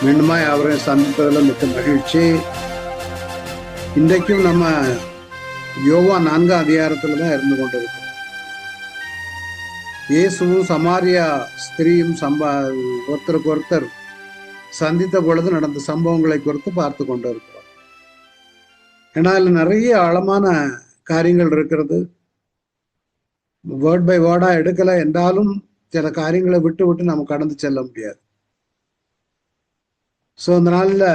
மீண்டுமாய் அவரை சந்திப்பதில் மிக்க மகிழ்ச்சி. இன்றைக்கும் நம்ம யோவான் 4ஆம் அதிகாரத்துல தான் இருந்து கொண்டிருக்கோம். இயேசுவும் சமாரியா ஸ்திரீயும் ஒருத்தருக்கு ஒருத்தர் சந்தித்த பொழுது நடந்த சம்பவங்களை குறித்து பார்த்து கொண்டு இருக்கிறோம். ஏன்னா அதில் நிறைய ஆழமான காரியங்கள் இருக்கிறது. வேர்ட் பை வேர்டா எடுக்கல என்றாலும் சில காரியங்களை விட்டு விட்டு நம்ம கடந்து செல்ல முடியாது. ஸோ அந்த நாளில்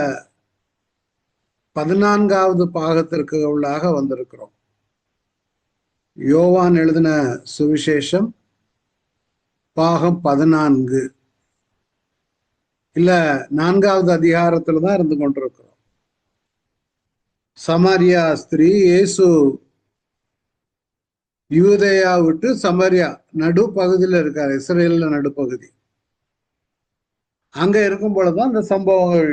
14வது பாகத்திற்கு உள்ளாக வந்திருக்கிறோம். யோவான் எழுதின சுவிசேஷம் பாகம் 14 இல்ல 4வது அதிகாரத்துல தான் இருந்து கொண்டிருக்கிறோம். சமாரியா ஸ்திரீ, இயேசு யூதேயா விட்டு சமாரியா நடுப்பகுதியில் இருக்காரு, இஸ்ரேல்ல நடுப்பகுதி. அங்க இருக்கும் பொழுதுதான் இந்த சம்பவங்கள்.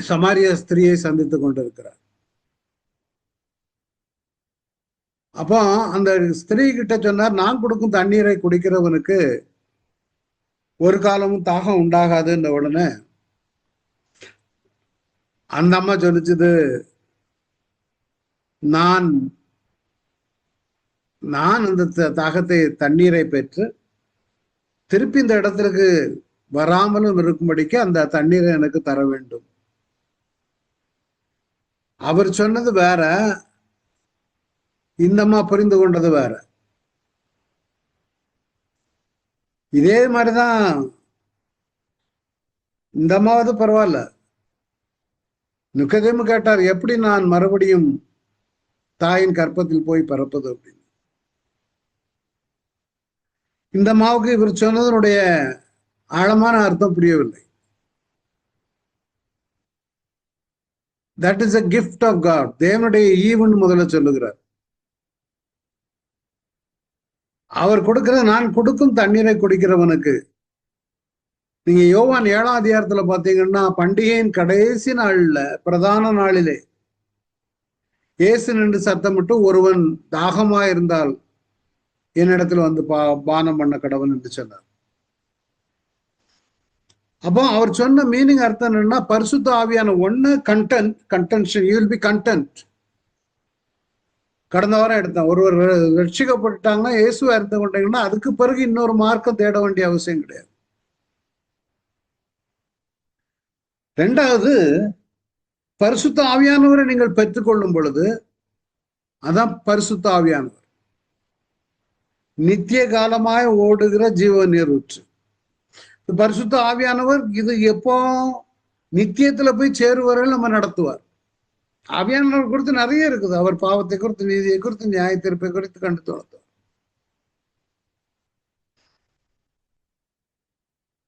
சமாரியா ஸ்திரீயை சந்தித்துக் கொண்டிருக்கிறார். அப்போ அந்த ஸ்திரீ கிட்ட சொன்னார், நான் கொடுக்கும் தண்ணீரை குடிக்கிறவனுக்கு ஒரு காலமும் தாகம் உண்டாகாதுன்ற உடனே அந்த அம்மா சொல்லிச்சது, நான் அந்த தாகத்தை தண்ணீரை பெற்று திருப்பி இந்த இடத்திற்கு வராமலும் இருக்கும்படிக்கு அந்த தண்ணீரை எனக்கு தர வேண்டும். அவர் சொன்னது வேற, இந்தம்மா புரிந்து கொண்டது வேற. இதே மாதிரிதான் இந்த அம்மாவது பரவாயில்ல. நிக்கதேமு கேட்டார், எப்படி நான் மறுபடியும் தாயின் கற்பத்தில் போய் பிறப்பது அப்படின்னு. இந்த அம்மாவுக்கு இவர் சொன்னதனுடைய ஆழமான அர்த்தம் புரியவில்லை. That is a gift of God. தேவனுடைய ஈவுன்னு முதல்ல சொல்லுகிறார். அவர் கொடுக்கிற, நான் கொடுக்கும் தண்ணீரை குடிக்கிறவனுக்கு. நீங்க யோவான் 7ஆம் அதிகாரத்துல பாத்தீங்கன்னா, பண்டிகையின் கடைசி நாள்ல, பிரதான நாளிலே இயேசு நின்று சத்தமிட்டு, ஒருவன் தாகமா இருந்தால் என்னிடத்துல வந்து பானம் பண்ண கடவன் என்று சொன்னார். அப்போ அவர் சொன்ன மீனிங் அர்த்தம் என்னன்னா, பரிசுத்த ஆவியான ஒண்ணு contention, you will be content. கடந்த வாரம் எடுத்தேன், ஒருவர் ரட்சிக்கப்பட்டாங்கன்னா, இயேசுவை அறிந்து கொண்டீங்கன்னா அதுக்கு பிறகு இன்னொரு மார்க்கம் தேட வேண்டிய அவசியம் கிடையாது. ரெண்டாவது, பரிசுத்த ஆவியானவரை நீங்கள் பெற்றுக்கொள்ளும் பொழுது, அதான் பரிசுத்த ஆவியானவர், நித்திய காலமாய் ஓடுகிற ஜீவ நீரூற்று. பரிசுத்த ஆவியானவர் இது எப்போ நித்தியத்துல போய் சேருவர்கள் நம்ம நடத்துவார். ஆவியானவர் குறித்து நிறைய இருக்குது. அவர் பாவத்தை குறித்து, நீதியை குறித்து, நியாய தீர்ப்பை குறித்து கண்டு நடத்துவார்.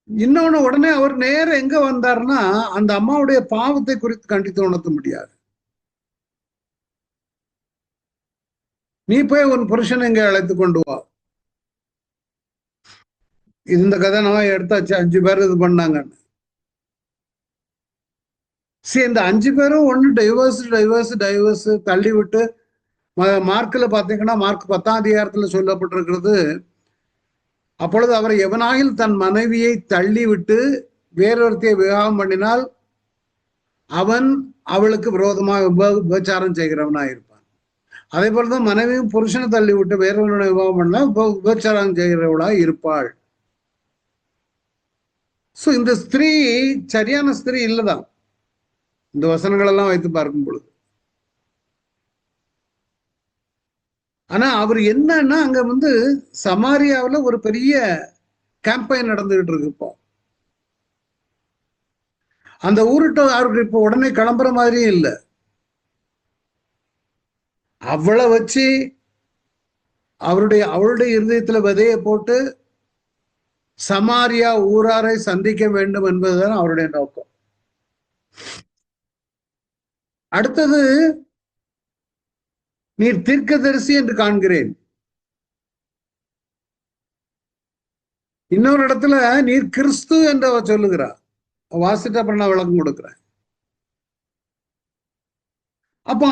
இன்னொன்னு, உடனே அவர் நேரம் எங்க வந்தார்னா, அந்த அம்மாவுடைய பாவத்தை குறித்து கண்டித்து உணர்த்த முடியாது. நீ போய் உன் புருஷனை எங்க அழைத்து கொண்டு வா. இந்த கதை நான் எடுத்தாச்சு, 5 பேர் இது பண்ணாங்கன்னு. சரி, இந்த 5 பேரும் ஒண்ணு டைவர்ஸ் தள்ளி விட்டு, மார்க்ல பாத்தீங்கன்னா, மார்க் 10ஆம் அதிகாரத்துல சொல்லப்பட்டிருக்கிறது, அப்பொழுது அவர் எவனாயில் தன் மனைவியை தள்ளி விட்டு வேறொருத்தையை விவாகம் பண்ணினால் அவன் அவளுக்கு விரோதமாக விபச்சாரம் செய்கிறவனா இருப்பான். அதே போலதான் மனைவியும் புருஷனை தள்ளி விட்டு வேறொருவனை விவாகம் பண்ணா விபச்சாரம் செய்கிறவளா இருப்பாள். சோ இந்த ஸ்திரீ சரியான ஸ்திரீ இல்லதான், இந்த வசனங்கள் எல்லாம் வைத்து பார்க்கும் பொழுது. ஆனா அவர் என்னன்னா, அங்க வந்து சமாரியாவில் ஒரு பெரிய கேம்பெயின் நடந்துகிட்டு இருக்கு. இப்போ அந்த ஊருட்ட அவருக்கு இப்போ உடனே கிளம்புற மாதிரியும் இல்லை. அவளை வச்சு அவளுடைய இருதயத்துல விதையை போட்டு சமாரியா ஊராரை சந்திக்க வேண்டும் என்பதுதான் அவருடைய நோக்கம். அடுத்தது, நீர் தீர்க்கதரிசி என்று காண்கிறேன். இன்னொரு இடத்துல நீர் கிறிஸ்து என்று அவர் சொல்லுகிறார். வாசிட்ட பண்ண விளக்கம் கொடுக்கிறேன். அப்ப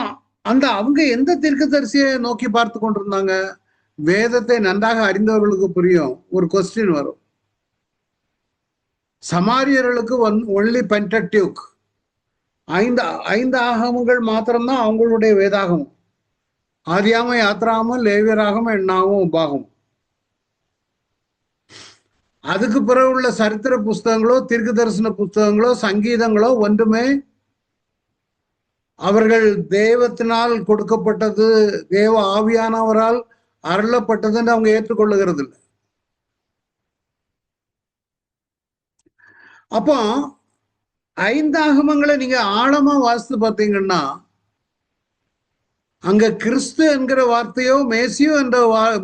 அவங்க எந்த தீர்க்கதரிசியை நோக்கி பார்த்து கொண்டிருந்தாங்க? வேதத்தை நன்றாக அறிந்தவர்களுக்கு புரியும். ஒரு கொஸ்டின் வரும், சமாரியர்களுக்கு ஒன்லி பென்டட்யூக், ஐந்து ஐந்து ஆகமங்கள் மாத்திரம்தான் அவங்களுடைய வேதாகமம். ஆதியாம, யாத்ராகமம், லேவியராகமம், எண்ணாகமம், உபாகமம். அதுக்கு பிறகு உள்ள சரித்திர புஸ்தகங்களோ தீர்க்க தரிசன புஸ்தகங்களோ சங்கீதங்களோ ஒன்றுமே அவர்கள் தெய்வத்தினால் கொடுக்கப்பட்டது, தேவ ஆவியானவரால் அருளப்பட்டதுன்னு அவங்க ஏற்றுக்கொள்ளுகிறது இல்லை. அப்போ ஐந்து ஆகமங்களை நீங்க ஆழமா வாசித்து பார்த்தீங்கன்னா அங்க கிறிஸ்து என்கிற வார்த்தையோ மேசியோ என்ற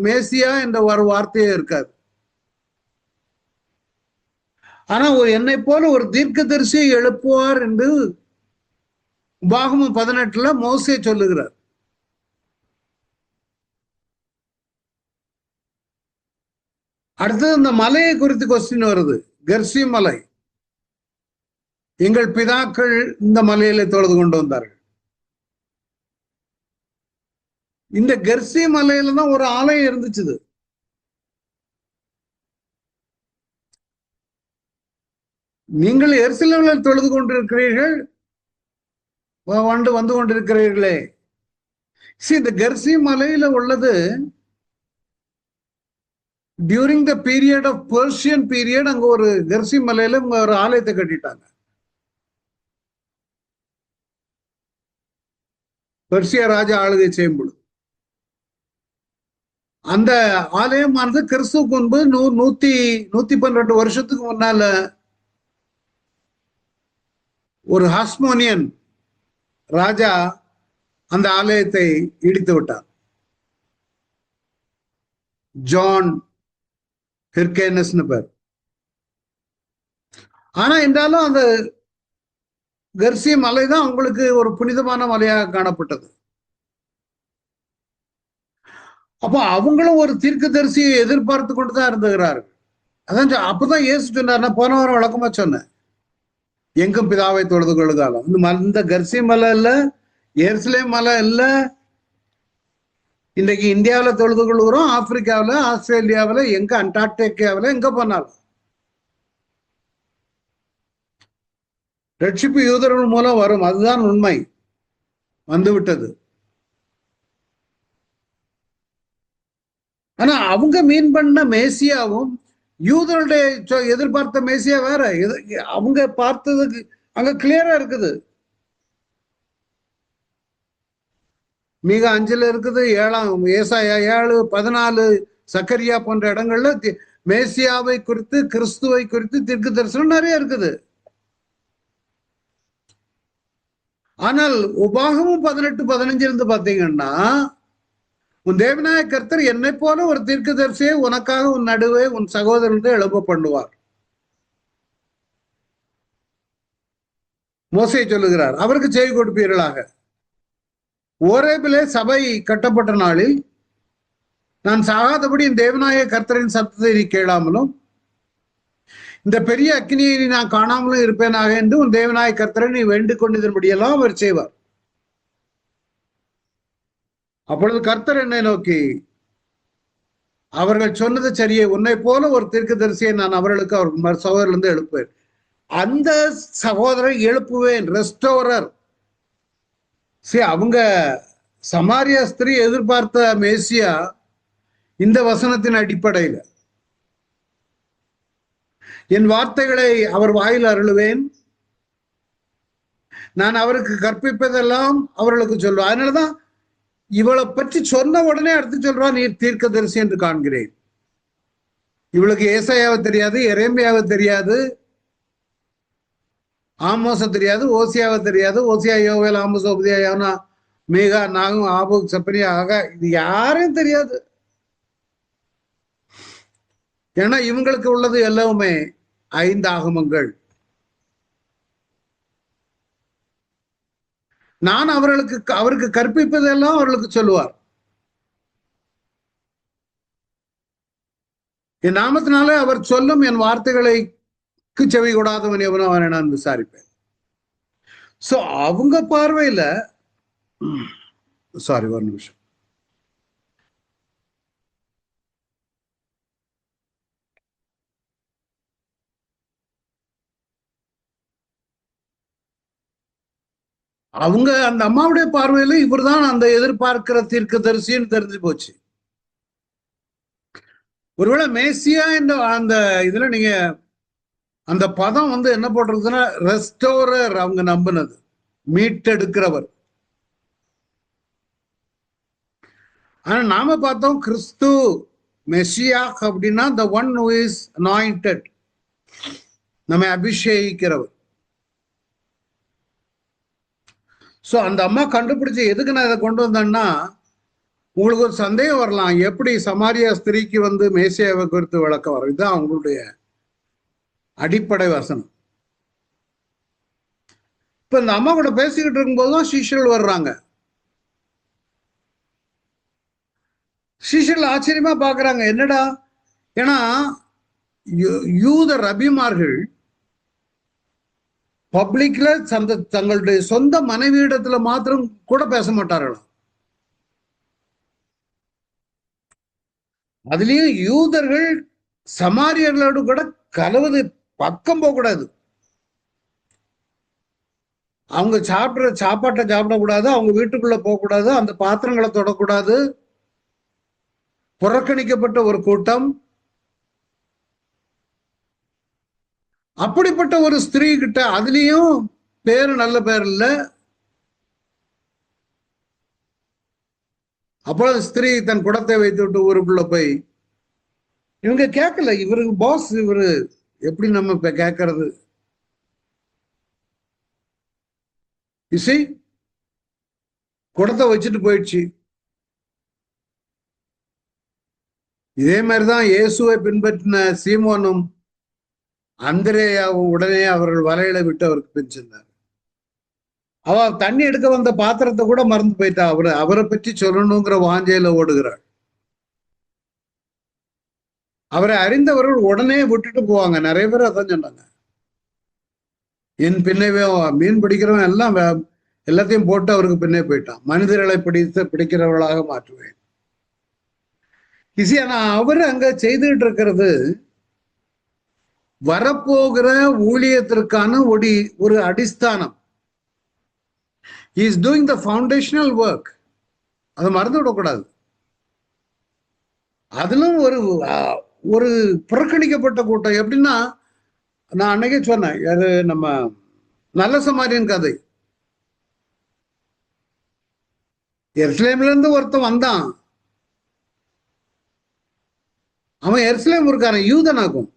மேசியா என்ற ஒரு வார்த்தையோ இருக்காது. ஆனா என்னை போல ஒரு தீர்க்கதரிசியை எழுப்புவார் என்று உபாகமம் 18 மோசே சொல்லுகிறார். அடுத்தது இந்த மலையை குறித்து கொஸ்டின் வருது. கெர்சி மலை, எங்கள் பிதாக்கள் இந்த மலையில தொழுது கொண்டு வந்தார்கள். இந்த கெர்சி மலையில தான் ஒரு ஆலயம் இருந்துச்சு. நீங்கள் எருசலேமில் தொழுது கொண்டிருக்கிறீர்கள், வந்து கொண்டிருக்கிறீர்களே. இந்த கெர்சி மலையில உள்ளது during the period of Persian period. அங்க ஒரு கெர்சி மலையில ஒரு ஆலயத்தை கட்டிட்டாங்க. பெர்சியா ராஜா ஆளுகை செய்யும் பொழுது அந்த ஆலயமானது கிறிஸ்துவுக்கு முன்பு 112 வருஷத்துக்கு முன்னால ஒரு ஹாஸ்மோனியன் ராஜா அந்த ஆலயத்தை இடித்து விட்டார். ஜான் ஹிர்கேனஸ் பேர். ஆனா என்றாலும் அந்த கெர்சி மலை தான் அவங்களுக்கு ஒரு புனிதமான மலையாக காணப்பட்டது. அப்போ அவங்களும் ஒரு தீர்க்கதரிசியை எதிர்பார்த்து கொண்டுதான் இருந்துகிறார்கள். அதான் அப்பதான் இயேசு சொன்னார், நான் போன வாரம் வழக்கமா சொன்னேன், எங்கும் பிதாவை தொழுது கொள்ளுகாலம். இந்த கெர்சி மலை இல்ல, எருசலேம் மலை இல்ல, இன்றைக்கு இந்தியாவில் தொழுது கொள்கிறோம், ஆப்பிரிக்காவில், ஆஸ்திரேலியாவில், எங்க அண்டார்டிகாவில் எங்க போனாலும் ரட்சிப்பு யூதர்கள் மூலம் வரும். அதுதான் உண்மை, வந்துவிட்டது. ஆனா அவங்க மீன் பண்ண மேசியாவும் யூதருடைய எதிர்பார்த்த மேசியா வேற. அவங்க பார்த்ததுக்கு அங்க கிளியரா இருக்குது. மிக 5 இருக்குது, 7 ஏசாயா 7, 14 சக்கரியா போன்ற இடங்கள்ல மேசியாவை குறித்து, கிறிஸ்துவை குறித்து தீர்க்க தரிசனம் நிறைய இருக்குது. ஆனால் உபாகமும் 18, 15 இருந்து பாத்தீங்கன்னா, உன் தேவனாய கர்த்தர் என்னை போல ஒரு தீர்க்கதரிசியை உனக்காக உன் நடுவே உன் சகோதரனுக்கு எழுப்ப பண்ணுவார். மோசே சொல்லுகிறார், அவருக்கு செய்தி கொடுப்பீர்களாக. ஓரேபிலே சபை கட்டப்பட்ட நாளில் நான் சாகாதபடி என் தேவனாய கர்த்தரின் சத்தத்தை நீ கேளாமலும் இந்த பெரிய அக்கினியை நான் காணாமலும் இருப்பேனாக என்று உன் தேவனாய கர்த்தரை நீ வேண்டிக் கொண்டதன்படியெல்லாம் அவர் செய்வார். அப்பொழுது கர்த்தர் என்னை நோக்கி, அவர்கள் சொன்னது சரியே, உன்னை போல ஒரு தீர்க்கதரிசியை நான் அவர்களுக்கு அவர் சகோதரிலிருந்து எழுப்புவேன். அந்த சகோதரரை எழுப்புவேன், ரெஸ்டோரர். அவங்க சமாரியா ஸ்திரீ எதிர்பார்த்த மேசியா இந்த வசனத்தின் அடிப்படையில், என் வார்த்தைகளை அவர் வாயில் அருளுவேன், நான் அவருக்கு கற்பிப்பதெல்லாம் அவர்களுக்கு சொல்லுவேன். அதனாலதான் இவளை பற்றி சொன்ன உடனே அடுத்து சொல்றான், நீ தீர்க்கதரிசி என்று காண்கிறேன். இவளுக்கு ஏசாயாவை தெரியாது, எரேமியாவை தெரியாது, ஆமோச தெரியாது, ஓசியாவை தெரியாது. ஓசியா, யோவேல், ஆமோஸ், ஓபதியா, யோனா, மீகா, நாகும், ஆபூக், சப்பரியா, ஆகா, இது யாரும் தெரியாது. ஏன்னா இவங்களுக்கு உள்ளது எல்லாமே 5 ஆகமங்கள். நான் அவருக்கு கற்பிப்பதெல்லாம் அவர்களுக்கு சொல்லுவார். என் நாமத்தினாலே அவர் சொல்லும் என் வார்த்தைகளுக்கு செவி கொடாதவன் எவனோ அவனை நான் விசாரிப்பேன். சோ அவங்க பார்வையில, சாரி ஒரு நிமிஷம், அவங்க அந்த அம்மாவுடைய பார்வையில இவர்தான் அந்த எதிர்பார்க்கிற தீர்க்கதரிசின்னு தெரிஞ்சு போச்சு. ஒருவேளை மேசியா என்ற அந்த இதுல நீங்க அந்த பதம் என்ன போட்டிருக்குன்னா ரெஸ்டோரர், அவங்க நம்பினது மீட்டெடுக்கிறவர். ஆனா நாம பார்த்தோம் கிறிஸ்து மெசியா அப்படின்னா the one who is anointed, நம்மை அபிஷேகிக்கிறவர். ஸோ அந்த அம்மா கண்டுபிடிச்சு எதுக்கு நான் இதை கொண்டு வந்தேன்னா, உங்களுக்கு ஒரு சந்தேகம் வரலாம், எப்படி சமாரியா ஸ்திரீக்கு மேசியாவை குறித்து விளக்கம் வரும். இதுதான் அவங்களுடைய அடிப்படை வசனம். இப்ப இந்த அம்மா கூட பேசிக்கிட்டு இருக்கும்போது தான் சீஷர்கள் வர்றாங்க. சீஷர்கள் ஆச்சரியமா பாக்குறாங்க, என்னடா, ஏன்னா யூத ரபிமார்கள் பப்ளிக்ல தங்களுடைய சொந்த மனைவியிடத்துல மாத்திரம் கூட பேச மாட்டார்களாம். அதுலயும் யூதர்கள் சமாரியர்களோடு கூட கலவது பக்கம் போகக்கூடாது. அவங்க சாப்பாட்டை சாப்பிடக்கூடாது, அவங்க வீட்டுக்குள்ள போகக்கூடாது, அந்த பாத்திரங்களை தொடக்கூடாது. புறக்கணிக்கப்பட்ட ஒரு கூட்டம். அப்படிப்பட்ட ஒரு ஸ்திரீ கிட்ட, அதுலயும் பேரு நல்ல பேர் இல்ல. அப்பொழுது ஸ்திரீ தன் குடத்தை வைத்து விட்டு ஊருக்குள்ள போய், இவங்க கேட்கல, இவருக்கு பாஸ், இவரு எப்படி நம்ம இப்ப கேட்கறது? இசை குடத்தை வச்சுட்டு போயிடுச்சு. இதே மாதிரிதான் இயேசுவை பின்பற்றின சீமோனும் அந்திரேயாவும் உடனே அவர்கள் வலையில விட்டு அவருக்கு பிரிச்சிருந்தார். அவ தண்ணி எடுக்க வந்த பாத்திரத்தை கூட மறந்து போயிட்டா. அவரை பற்றி சொல்லணுங்கிற வாஞ்சையில ஓடுகிறாள். அவரை அறிந்தவர்கள் உடனே விட்டுட்டு போவாங்க. நிறைய பேர் அதான் சொன்னாங்க, என் பின்னவே மீன் பிடிக்கிறவன் எல்லாம் எல்லாத்தையும் போட்டு அவருக்கு பின்னே போயிட்டான், மனிதர்களை பிடிக்கிறவர்களாக மாற்றுவேன். ஆனா அவரு அங்க செய்துகிட்டு இருக்கிறது வரப்போகிற ஊழியத்திற்கான ஒரு அடிஸ்தானம். He is doing the foundational work. அதை மறந்து விடக்கூடாது. அதிலும் ஒரு புறக்கணிக்கப்பட்ட கூட்டம். எப்படின்னா, நான் அன்னைக்கே சொன்னேன், அது நம்ம நல்ல சமாரியன் கதை. எருசலேம்ல இருந்து ஒருத்தன் வந்தான். அவன் எருசலேம் இருக்காரன், யூதனாகும்.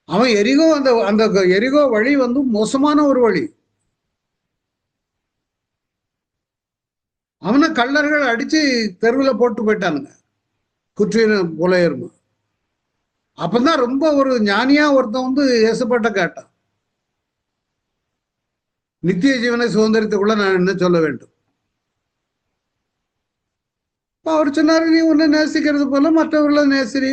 அவன் எரிகோ, அந்த எரிகோ வழி மோசமான ஒரு வழி. அவனை கள்ளர்கள் அடிச்சு தெருவில் போட்டு போயிட்டானுங்க, குற்றின புலையர்மா. அப்பதான் ரொம்ப ஒரு ஞானியா ஒருத்தன் ஏசப்பட்ட கேட்டான், நித்திய ஜீவனை சுதந்திரத்துக்குள்ள நான் என்ன சொல்ல வேண்டும்? அவர் சொன்னாரு, நீ உன்னை நேசிக்கிறது போல மற்றவர்களை நேசிரி,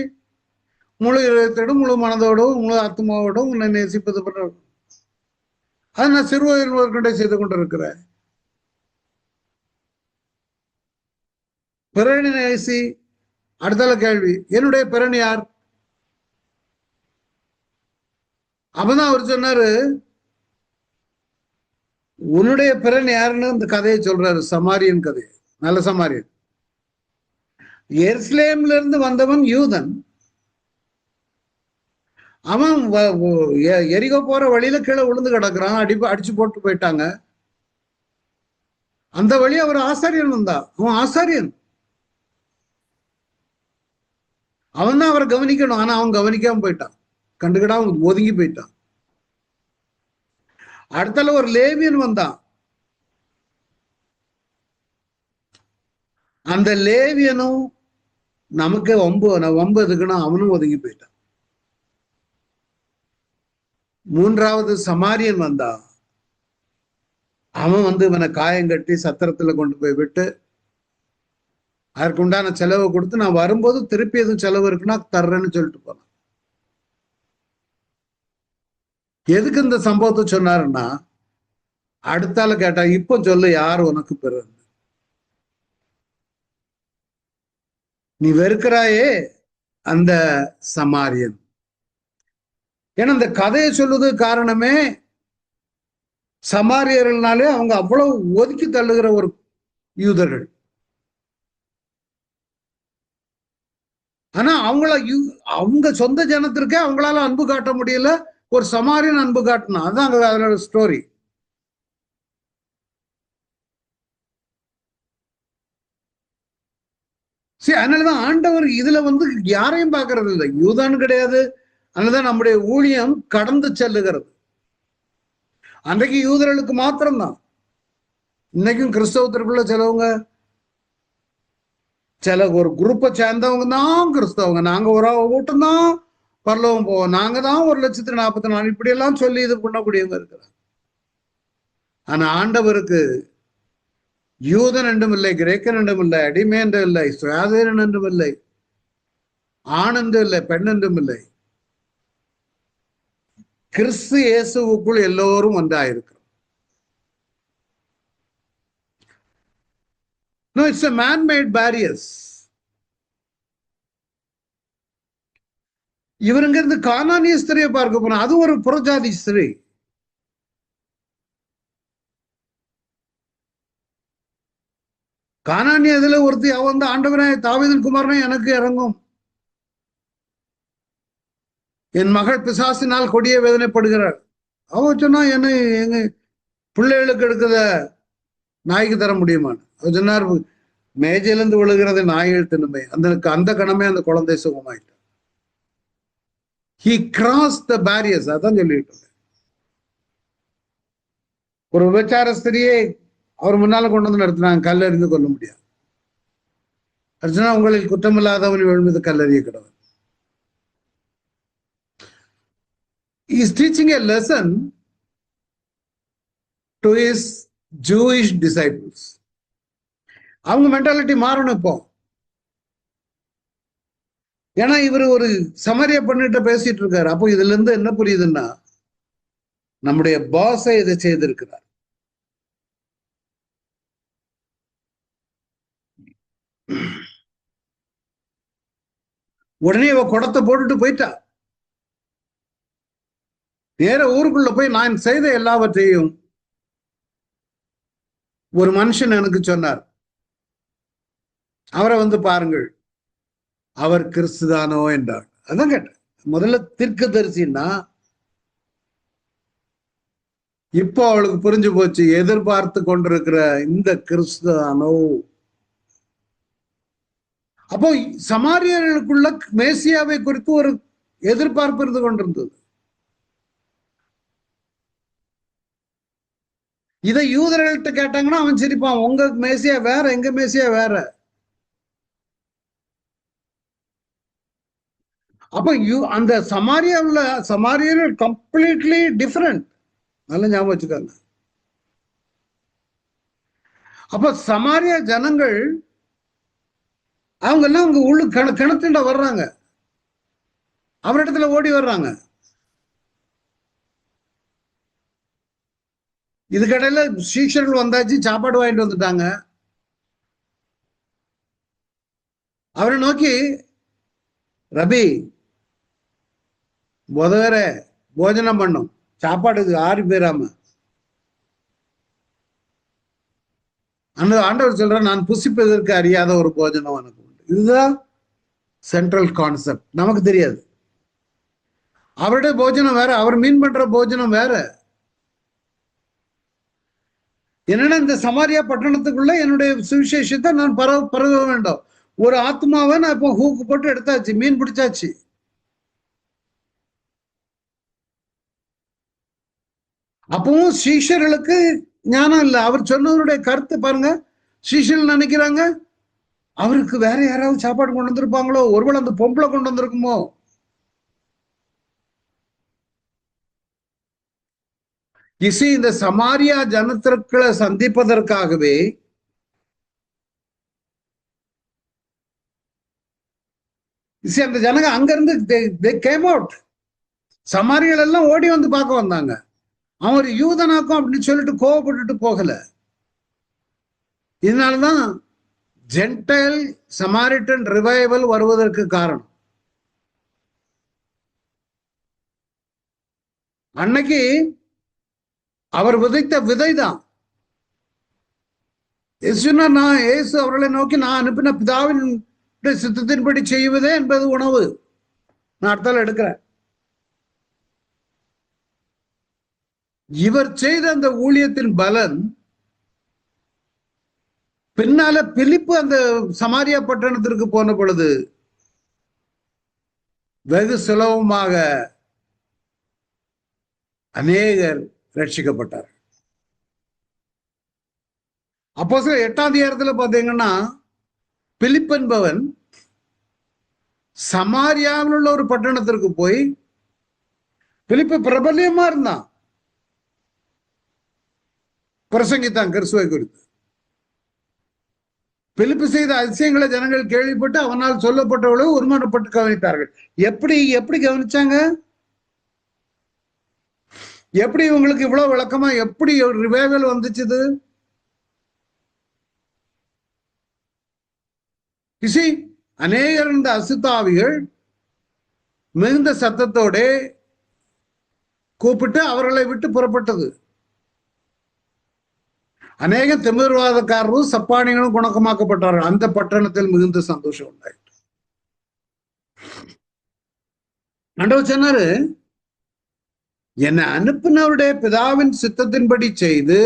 முழு இதயத்தோடும் முழு மனதோடும் முழு ஆத்மாவோடும் உன்னை நேசிப்பது போல. அதை நான் சிறுவயதில் முதற்கொண்டே செய்து கொண்டிருக்கிறேன். பிறனை நேசி. அடுத்தால கேள்வி, என்னுடைய பிறன் யார்? அப்பதான் அவர் சொன்னாரு, உன்னுடைய பிறன் யாருன்னு இந்த கதையை சொல்றாரு, சமாரியன் கதை, நல்ல சமாரியன். எருசலேம்ல இருந்து வந்தவன் யூதன். அவன் எரிகோ போற வழியில கீழே விழுந்து கிடக்குறான், அடிச்சு போட்டு போயிட்டாங்க. அந்த வழி அவர் ஆசாரியன் வந்தான். அவன் ஆசாரியன், அவன் தான் அவரை கவனிக்கணும். ஆனா அவன் கவனிக்காம போயிட்டான், கண்டுக்கிடாம ஒதுங்கி போயிட்டான். அடுத்தால ஒரு லேவியன் வந்தான். அந்த லேவியனும் நமக்கு வம்பு எதுக்குன்னா அவனும் ஒதுங்கி போயிட்டான். மூன்றாவது சமாரியன் வந்தான். அவன் இவனை காயங்கட்டி சத்திரத்துல கொண்டு போய் விட்டு அதற்குண்டான செலவை கொடுத்து, நான் வரும்போது திருப்பி எதுவும் செலவு இருக்குன்னா தர்றேன்னு சொல்லிட்டு போனான். எதுக்கு இந்த சம்பவத்தை சொன்னாருன்னா, அடுத்தால கேட்டா, இப்ப சொல்லு, யார் உனக்கு பிறகு? நீ வெறுக்கிறாயே அந்த சமாரியன். ஏன்னா இந்த கதையை சொல்லுது காரணமே, சமாரியர்கள்னாலே அவங்க அவ்வளவு ஒதுக்கி தள்ளுகிற ஒரு யூதர்கள். ஆனா அவங்க சொந்த ஜனத்திற்கே அவங்களால அன்பு காட்ட முடியல. ஒரு சமாரியன் அன்பு காட்டணும். அதான் அதோட ஸ்டோரி. சரி, அதனாலதான் ஆண்டவர் இதுல யாரையும் பார்க்கறது இல்லை. யூதான்னு கிடையாது. அதனாலதான் நம்முடைய ஊழியம் கடந்து செல்லுகிறது. அன்றைக்கு யூதர்களுக்கு மாத்திரம்தான். இன்னைக்கும் கிறிஸ்தவத்திற்குள்ள சில ஒரு குரூப்பை சேர்ந்தவங்க தான் கிறிஸ்தவங்க. நாங்க ஒரு கூட்டம் தான் பரலோகம் போவோம், நாங்க தான் 1,44,000 இப்படி எல்லாம் சொல்லி இது பண்ணக்கூடியவங்க இருக்கிறாங்க. ஆனா ஆண்டவருக்கு யூதன் என்றும் இல்லை, கிரேக்கன் என்றும் இல்லை, அடிமை என்றும் இல்லை, சுயாதீனன் என்றும் இல்லை, ஆண் என்றும் இல்லை, பெண் என்றும் இல்லை, கிறிஸ்து இயேசுவுக்குள் எல்லோரும் ஒன்றாயிருக்கிறோம். No, it's a man-made barriers. இவருங்க இருந்து கானானிய ஸ்திரியை பார்க்க போனா அது ஒரு புறஜாதி ஸ்திரீ. கானானிய இதுல ஒருத்தி அவ ஆண்டவரே தாவீதின் குமாரனே எனக்கு இறங்கும், என் மகள் பிசாசினால் கொடிய வேதனைப்படுகிறாள். அவ சொன்னா என்ன எங்க பிள்ளைகளுக்கு எடுக்கிறத நாய்க்கு தர முடியுமான்னு. அவர் சொன்னார், மேஜையிலிருந்து விழுகிறது நாய்கள் தின்னுமே. அந்த கணமே அந்த குழந்தை சுகமாயிட்டு. He crossed the barriers. அதான் சொல்லிட்டு ஒரு விபச்சார ஸ்திரியை அவர் முன்னால கொண்டு வந்து நடத்தினாங்க. கல்லறிந்து கொள்ள முடியாது. அர்ச்சனா உங்களில் குற்றமில்லாதவன் எழுமீது கல்லறிய கிடவன். He is teaching a lesson to his Jewish disciples. அவங்க மென்டாலிட்டி மாறணும் இப்போ. ஏன்னா இவர் ஒரு சமரிய பண்ணிட்டு பேசிட்டு இருக்காரு. அப்போ இதுல இருந்து என்ன புரியுதுன்னா, நம்முடைய பாஸை இதை செய்திருக்கிறார். உடனே இவ குடத்தை போட்டுட்டு போயிட்டா. நேர ஊருக்குள்ள போய் நான் செய்த எல்லாவற்றையும் ஒரு மனுஷன் எனக்கு சொன்னார், அவரை பாருங்கள், அவர் கிறிஸ்துதானோ என்றார். அதான் கேட்டேன். முதல்ல தீர்க்கதரிசின்னா இப்போ அவளுக்கு புரிஞ்சு போச்சு, எதிர்பார்த்து கொண்டிருக்கிற இந்த கிறிஸ்துதானோ. அப்போ சமாரியர்களுக்குள்ள மேசியாவை குறித்து ஒரு எதிர்பார்ப்பு இருந்து கொண்டிருந்தது. இதை யூதர்கள்ட்ட கேட்டாங்கன்னா அவன் சிரிப்பான், உங்க மேசியா வேற, எங்க மேசியா வேற. அப்ப அந்த சமாரியர்கள் கம்ப்ளீட்லி டிஃபரெண்ட். நல்ல ஞாபகம் வச்சுக்காங்க. அப்ப சமாரிய ஜனங்கள் அவங்க எல்லாம் உள்ள கிணத்துண்ட வர்றாங்க, அவரிடத்துல ஓடி வர்றாங்க. இதுக்கடையில சீஷர்கள் வந்தாச்சு, சாப்பாடு வாங்கிட்டு வந்துட்டாங்க. அவரை நோக்கி, ரபி முதவர போஜனம் பண்ணும், சாப்பாடுக்கு 6 பேராம. அந்த ஆண்டவர் சொல்ற, நான் புசிப்பதற்கு அறியாத ஒரு போஜனம் எனக்கு உண்டு. இதுதான் சென்ட்ரல் கான்செப்ட். நமக்கு தெரியாது. அவருடைய போஜனம் வேற, அவர் மீன் பண்ற போஜனம் வேற. என்னன்னா, இந்த சமாரியா பட்டணத்துக்குள்ள என்னுடைய சுவிசேஷத்தை நான் பரவ வேண்டும். ஒரு ஆத்மாவை நான் இப்போ ஹூக்கு போட்டு எடுத்தாச்சு, மீன் பிடிச்சாச்சு. அப்பவும் சீஷர்களுக்கு ஞானம் இல்லை. அவர் சொன்னவருடைய கருத்து பாருங்க. சீஷர்கள் நினைக்கிறாங்க அவருக்கு வேற யாராவது சாப்பாடு கொண்டு வந்திருப்பாங்களோ, ஒருவேளை அந்த பொம்பளை கொண்டு வந்திருக்குமோ. இசை இந்த சமாரியா ஜனத்திற்குள்ள சந்திப்பதற்காகவே அந்த ஜனங்க அங்கிருந்து கேம் அவுட். சமாரிகள் எல்லாம் ஓடி வந்து பார்க்க வந்தாங்க. அவர் யூதனாக்கும் அப்படின்னு சொல்லிட்டு கோவப்பட்டுட்டு போகல. இதனாலதான் ஜென்டைல் சமாரிட்டன் ரிவைவல் வருவதற்கு காரணம். அன்னைக்கு அவர் விதைத்த விதைதான். நான் இயேசு அவர்களை நோக்கி நான் அனுப்பின பிதாவின் சித்தத்தின்படி செய்வதே என்பது உணவு. நான் அடுத்தால எடுக்கிறேன். இவர் செய்த அந்த ஊழியத்தின் பலன் பின்னால பிலிப்பு அந்த சமாரியா பட்டணத்திற்கு போன பொழுது வெகு சுலபமாக அநேகர் ரட்சிக்கப்பட்டார். அப்போ 8ஆம் அதிகாரத்துல பாத்தீங்கன்னா பிலிப் என்பவன் சமாரியாவில் உள்ள ஒரு பட்டணத்திற்கு போய், பிலிப்பு பிரபல்யமா இருந்தான், பிரசங்கித்தான் கிறிஸ்துவை குறித்து. பிலிப்பு செய்த அதிசயங்களை ஜனங்கள் கேள்விப்பட்டு அவனால் சொல்லப்பட்டவளவு ஒருமானப்பட்டு கவனித்தார்கள். எப்படி எப்படி கவனிச்சாங்க? எப்படி இவங்களுக்கு இவ்வளவு விளக்கமா எப்படி ஒரு ரிவைவல் வந்துச்சுது? அநேகர் இந்த அசுத்தாவிகள் மிகுந்த சத்தத்தோட கூப்பிட்டு அவர்களை விட்டு புறப்பட்டது. அநேக திமிர்வாதக்காரரும் சப்பானிகளும் குணக்கமாக்கப்பட்டார்கள். அந்த பட்டணத்தில் மிகுந்த சந்தோஷம் உண்டாயிற்று. ஆண்டவர் சொன்னாரு, என்னை அனுப்பினவருடைய பிதாவின் சித்தத்தின்படி செய்து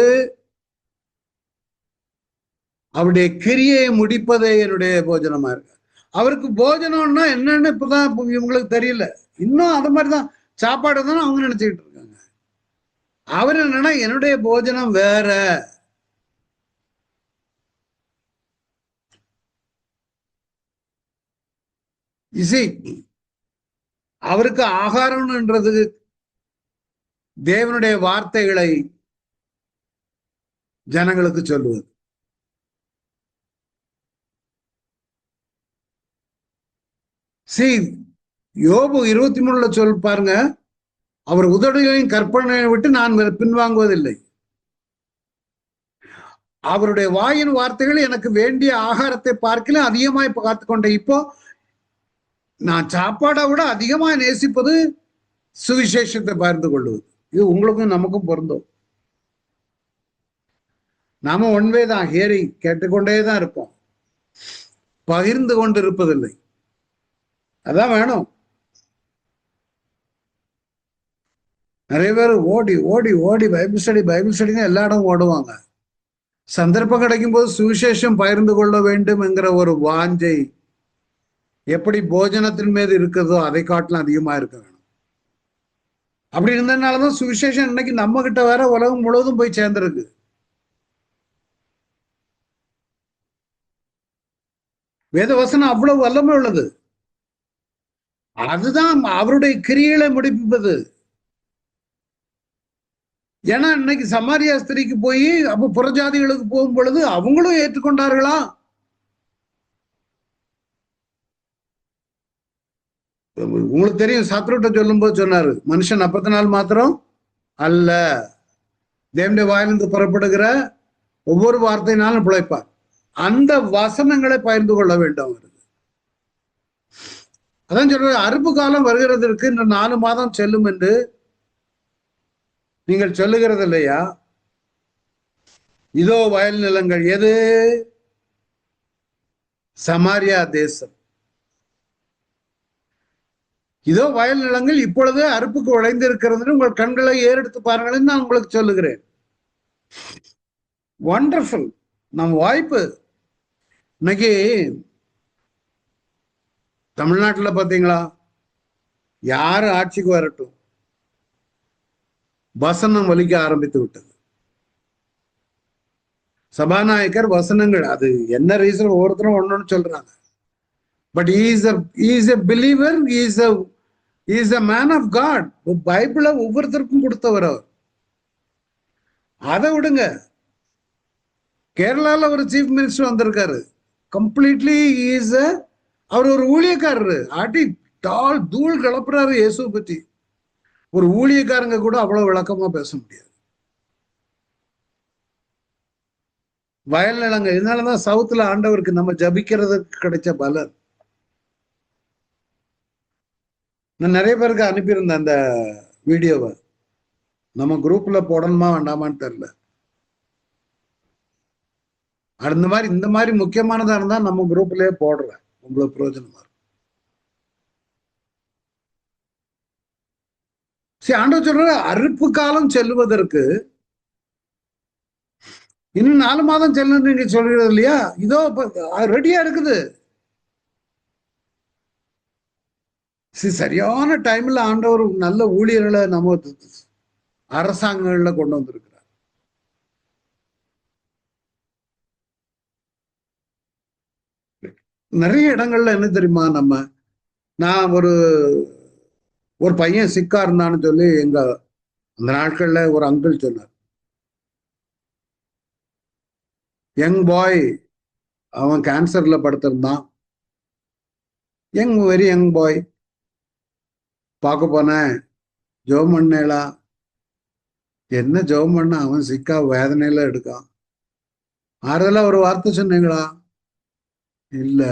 அவருடைய கிரியை முடிப்பதே என்னுடைய போஜனமா இருக்கு. அவருக்கு போஜனம்னா என்னன்னு இப்பதான் இவங்களுக்கு தெரியல. இன்னும் அது மாதிரிதான் சாப்பாடு தானே அவங்க நினைச்சுக்கிட்டு இருக்காங்க. அவர் என்னன்னா என்னுடைய போஜனம் வேற. இசை அவருக்கு ஆகாரம்ன்றது தேவனுடைய வார்த்தைகளை ஜனங்களுக்கு சொல்லுவது. யோபு 23 சொல் பாருங்க, அவர் உதடுகளின் கற்பனையை விட்டு நான் பின்வாங்குவதில்லை. அவருடைய வாயின் வார்த்தைகள் எனக்கு வேண்டிய ஆகாரத்தை பார்க்கல அதிகமாய் காத்துக்கொண்டேன். இப்போ நான் சாப்பாடை விட அதிகமாக நேசிப்பது சுவிசேஷத்தை பகிர்ந்து கொள்வது. இது உங்களுக்கும் நமக்கும் பொருந்தும். நாம ஒன்வே தான் ஹியரிங், கேட்டுக்கொண்டே தான் இருப்போம், பகிர்ந்து கொண்டு இருப்பதில்லை. அதான் வேணும். நிறைய பேர் ஓடி ஓடி ஓடி பைபிள் ஸ்டடின்னு எல்லா இடமும் ஓடுவாங்க. சந்தர்ப்பம் கிடைக்கும் போது சுவிசேஷம் பகிர்ந்து கொள்ள வேண்டும் என்கிற ஒரு வாஞ்சை எப்படி போஜனத்தின் மீது இருக்கிறதோ அதை காட்டிலும் அதிகமா இருக்க வேணும். அப்படி இருந்ததுனாலதான் சுவிசேஷம் இன்னைக்கு நம்ம கிட்ட வேற உலகம் முழுவதும் போய் சேர்ந்திருக்கு. வேத வசனம் அவ்வளவு வல்லமை உள்ளது. அதுதான் அவருடைய கிரியைகளை முடிப்பது. ஏன்னா இன்னைக்கு சமாரியா ஸ்திரிக்கு போய் அப்ப புறஜாதிகளுக்கு போகும் பொழுது அவங்களும் ஏற்றுக்கொண்டார்களா? உங்களுக்கு தெரியும், சத்ருட்ட சொல்லும் போது சொன்னாரு, மனுஷன் 40 நாள் மாத்திரம் அல்ல, தேவனுடைய வாயிலிருந்து புறப்படுகிற ஒவ்வொரு வார்த்தையினாலும் பிழைப்பார். அந்த வசனங்களை பகிர்ந்து கொள்ள வேண்டும். அதான் சொல்ற, அறுப்பு காலம் வருகிறதற்கு இன்னும் 4 மாதம் செல்லும் என்று நீங்கள் சொல்லுகிறது இல்லையா? இதோ வயல் நிலங்கள். எது? சமாரியா தேசம். இதோ வயல் நிலங்கள் இப்பொழுது அறுப்புக்கு உழைந்து இருக்கிறது, உங்கள் கண்களை ஏறெடுத்து பாருங்கள் நான் உங்களுக்கு சொல்லுகிறேன். வண்டர்ஃபுல். நம்ம வாய்ப்பு இன்னைக்கு தமிழ்நாட்டுல பாத்தீங்களா, யாரு ஆட்சிக்கு வரட்டும் வசனம் வலிக்க ஆரம்பித்து விட்டது. சபாநாயகர் வசனங்கள், அது என்ன ரீசன் ஒவ்வொருத்தரும் ஒன்னொன்னு சொல்றாங்க. But is a believer, is a man of God. பைபிள ஒவ்வொருத்தருக்கும் கொடுத்தவர் அவர். அதை விடுங்க, கேரளால ஒரு சீஃப் மினிஸ்டர் வந்திருக்காரு. கம்ப்ளீட்லி அவர் ஒரு ஊழியக்காரரு. ஆட்டி தூள் கிளப்புறாரு இயேசுவை பற்றி. ஒரு ஊழியக்காரங்க கூட அவ்வளவு விளக்கமா பேச முடியாது. வயல் நிலங்க. இதனாலதான் சவுத்துல ஆண்டவருக்கு நம்ம ஜபிக்கிறதுக்கு கிடைச்ச பலன். நான் நிறைய பேருக்கு அனுப்பியிருந்தேன் அந்த வீடியோவை. நம்ம குரூப்ல போடணுமா வேண்டாமான்னு தெரியல. இந்த மாதிரி முக்கியமானதா இருந்தா நம்ம குரூப்லயே போடுறேன், உங்களுக்கு பிரயோஜனமா இருக்கும். சரி, ஆண்டவர் சொல்ற அறுப்பு காலம் செல்லுவதற்கு இன்னும் 4 மாதம் செல்லுன்னு நீங்க சொல்றது இல்லையா? இதோ ரெடியா இருக்குது. சரியான டைம்ல ஆண்டவர் நல்ல ஊழியர்களை நம்ம அரசாங்கங்கள்ல கொண்டு வந்திருக்கிறார். நிறைய இடங்கள்ல என்ன தெரியுமா, நான் ஒரு பையன் சிக்கா இருந்தான்னு சொல்லி எங்க அந்த நாட்கள்ல ஒரு அங்கிள் சொன்னார். யங் பாய், அவன் கேன்சர்ல படுத்திருந்தான். Very young boy. பார்க்க போனேன், ஜோம் பண்ணேலா? என்ன ஜோம் பண்ண, அவன் சிக்கா வேதனையில எடுக்கான். ஆறுதலா ஒரு வார்த்தை சொன்னீங்களா? இல்ல.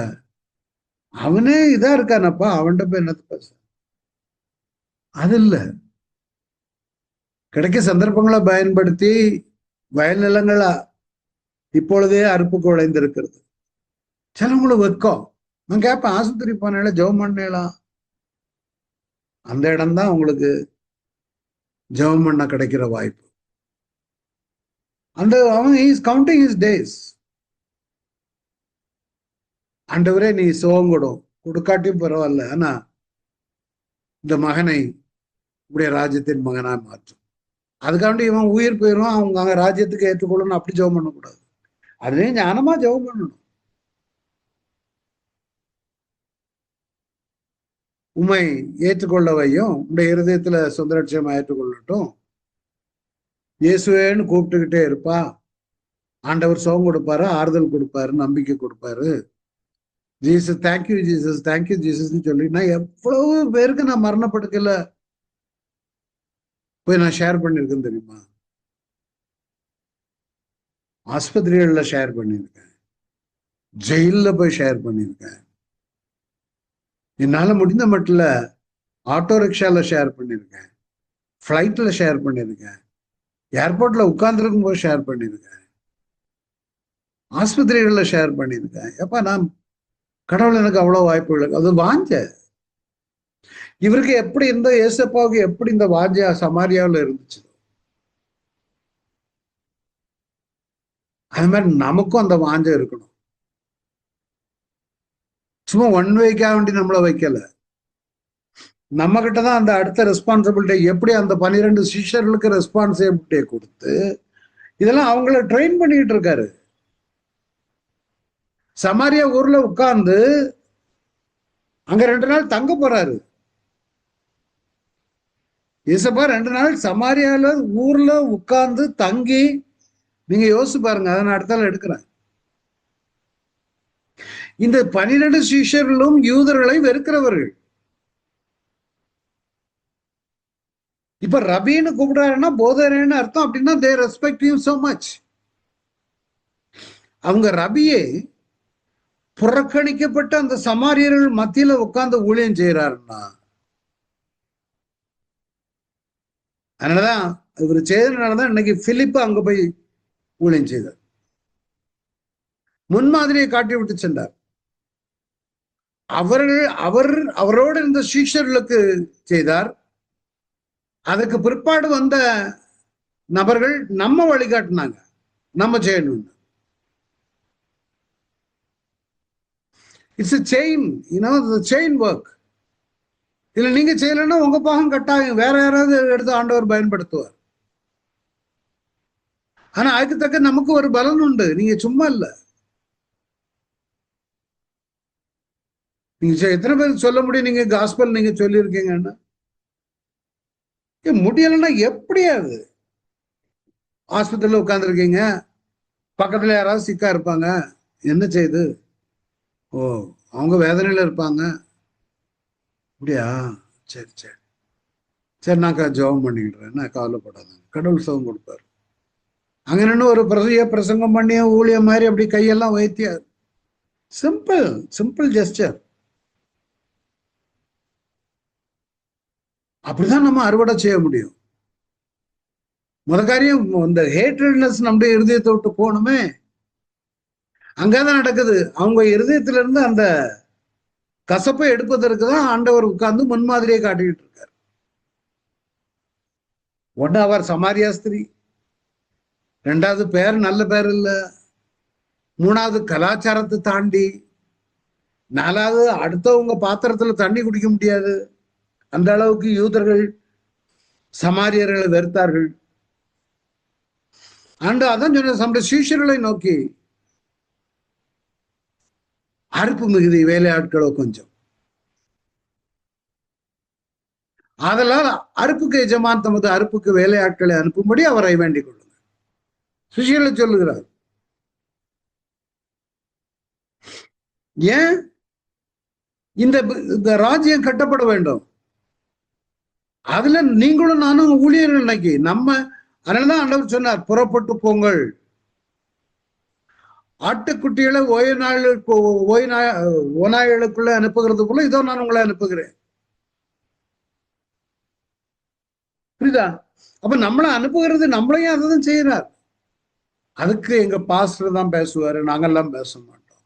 அவனே இதா இருக்கானப்பா, அவன்கிட்ட போய் என்னது பேச? அது இல்ல, கிடைக்க சந்தர்ப்பங்களை பயன்படுத்தி வயல் நிலங்களா இப்பொழுதே அறுப்பு குழைந்திருக்கிறது. சிலவங்களுக்கு வெக்கம். நான் கேட்பேன், ஆஸ்பத்திரி போனேல ஜெபம் பண்ணேலாம்? அந்த இடம்தான் உங்களுக்கு ஜெபம் பண்ண கிடைக்கிற வாய்ப்பு. அவன் இஸ் கவுண்டிங் ஹிஸ் டேஸ். ஆண்டவரே நீ சுகம் கொடுக்காட்டியும் பரவாயில்ல, ஆனா இந்த மகனை இப்படிய ராஜ்யத்தின் மகனா மாற்றும். அதுக்காண்டி இவன் உயிர் போயிடும், அவங்க அங்க ராஜ்யத்துக்கு ஏற்றுக்கொள்ளணும் அப்படி ஜெபம் பண்ணக்கூடாது. அதுலயும் ஞானமா ஜெபம் பண்ணணும். உண்மை ஏற்றுக்கொள்ளவையும் உடைய இருதயத்துல சொந்த லட்சியமா ஏற்றுக்கொள்ளட்டும். இயேசுவேன்னு கூப்பிட்டுக்கிட்டே இருப்பா. ஆண்டவர் சுகம் கொடுப்பாரு, ஆறுதல் கொடுப்பாரு, நம்பிக்கை கொடுப்பாரு. ஜீசஸ் தேங்க்யூ ஜீசஸ், தேங்க்யூ ஜீசஸ்ன்னு சொல்லி நான் எவ்வளவு பேருக்கு நான் மரணப்படுக்கல போய் நான் ஷேர் பண்ணியிருக்கேன் தெரியுமா? ஆஸ்பத்திரிகள்ல ஷேர் பண்ணியிருக்கேன், ஜெயில போய் ஷேர் பண்ணியிருக்கேன், என்னால முடிந்த மட்டும் ஆட்டோ ரிக்ஷால ஷேர் பண்ணியிருக்கேன், ஃப்ளைட்ல ஷேர் பண்ணியிருக்கேன், ஏர்போர்ட்ல உட்கார்ந்துருக்கும் போது ஷேர் பண்ணியிருக்கேன், ஆஸ்பத்திரிகள்ல ஷேர் பண்ணியிருக்கேன். எப்ப நான் கடவுள் எனக்கு அவ்வளவு வாய்ப்புகள், அது வாஞ்ச. இவருக்கு எப்படி இந்த ஏசப்பாவுக்கு எப்படி இந்த வாஞ்ச சமாரியாவில் இருந்துச்சு, அது மாதிரி நமக்கும் அந்த வாஞ்ச இருக்கணும். சும்மா ஒன் வேக்காக வேண்டி நம்மள வைக்கல, நம்ம கிட்டதான் அந்த அடுத்த ரெஸ்பான்சிபிலிட்டி. எப்படி அந்த 12 சிஷ்யர்களுக்கு ரெஸ்பான்சிபிலிட்டியை கொடுத்து இதெல்லாம் அவங்கள ட்ரெயின் பண்ணிட்டு இருக்காரு. சமாரியா ஊர்ல உட்கார்ந்து அங்க 2 நாள் தங்க போறாரு. ஏசப்பா 2 நாள் சமாரியால ஊர்ல உட்கார்ந்து தங்கி, நீங்க யோசிச்சு பாருங்க. அதை நான் அடுத்தால எடுக்கிறேன். இந்த 12 சிஷ்யர்களும் யூதர்களை வெறுக்கிறவர்கள். இப்ப ரபின்னு கூப்பிடுறாருன்னா போதரேன்னு அர்த்தம். அப்படின்னா தே ரெஸ்பெக்ட் ஹிம் so much. அவங்க ரபியே புறக்கணிக்கப்பட்ட அந்த சமாரியர்கள் மத்தியில உட்கார்ந்து ஊழியம் செய்யறாருன்னா, அதனாலதான் இவர் செய்ததுனாலதான் இன்னைக்கு பிலிப்பு அங்க போய் ஊழியம் செய்தார். முன்மாதிரியை காட்டி விட்டு சென்றார். அவரோடு இருந்த சீஷர்களுக்கு செய்தார். அதுக்கு பிற்பாடு வந்த நபர்கள் நம்ம வழிகாட்டினாங்க, நம்ம செய்யணும். It's a chain, the chain work. இதுல நீங்க செய்யலன்னா உங்க பாகம் கட்டாயம் வேற யாராவது எடுத்து ஆண்டவர் பயன்படுத்துவார். ஆனா அதுக்கு தக்க நமக்கு ஒரு பலன் உண்டு. நீங்க சும்மா இல்ல. நீங்க எத்தனை பேருக்கு சொல்ல முடியும் நீங்க காஸ்பல் நீங்க சொல்லியிருக்கீங்கன்னா? முடியலன்னா எப்படியாது? ஆஸ்பத்திரியில உட்கார்ந்துருக்கீங்க, பக்கத்துல யாராவது சிக்கா இருப்பாங்க, என்ன செய்யுது? ஓ, அவங்க வேதனையில இருப்பாங்க. அப்படியா? சரி சரி சரி, நான் ஜெபம் பண்ணிக்கிடுறேன், நான் கவலைப்படாத, கடவுள் சுகம் கொடுப்பாரு. அங்கன்னு ஒரு பிரசங்கம் பண்ணி ஊழியம் மாதிரி அப்படி கையெல்லாம் வைத்தியார். Simple simple gesture. அப்படிதான் நம்ம அறுவடை செய்ய முடியும். முத காரியம் இந்த ஹேட்ரட்னஸ் நம்முடைய இருதயத்தை விட்டு போகணுமே. அங்கதான் நடக்குது. அவங்க இருதயத்துல இருந்து அந்த கசப்பை எடுப்பதற்கு தான் ஆண்டவர் உட்கார்ந்து முன்மாதிரியை காட்டிக்கிட்டு இருக்காரு. ஒண்ணு அவர் சமாரியா ஸ்திரீ, ரெண்டாவது பேர் நல்ல பேர் இல்ல, மூணாவது கலாச்சாரத்தை தாண்டி, நாலாவது அடுத்தவங்க பாத்திரத்துல தண்ணி குடிக்க முடியாது, அந்த அளவுக்கு யூதர்கள் சமாரியர்களை வெறுத்தார்கள். ஆண்டு அதான் சொன்ன நம்முடைய சீஷர்களை நோக்கி அறுப்பு மிகுதி வேலையாட்களோ கொஞ்சம், அதனால் அறுப்புக்கு எஜமான் தமது அறுப்புக்கு வேலையாட்களை அனுப்பும்படி அவரை வேண்டிக் கொள்ளுங்க. சுஷீலை சொல்லுகிறார். ஏன் இந்த ராஜ்யம் கட்டப்பட வேண்டும், அதுல நீங்களும் நானும் ஊழியர்கள் இன்னைக்கு நம்ம. அதனாலதான் ஆண்டவர் சொன்னார், புறப்பட்டு போங்கள், ஆட்டுக்குட்டிகளை ஓநாய்களுக்குள்ள அனுப்புகிறது போல இதோ நான் உங்களை அனுப்புகிறேன். புரியுதா? அப்ப நம்மளை அனுப்புகிறது நம்மளையும் அதான் செய்யறார். அதுக்கு எங்க பாஸ்டர் தான் பேசுவாரு, நாங்கெல்லாம் பேச மாட்டோம்.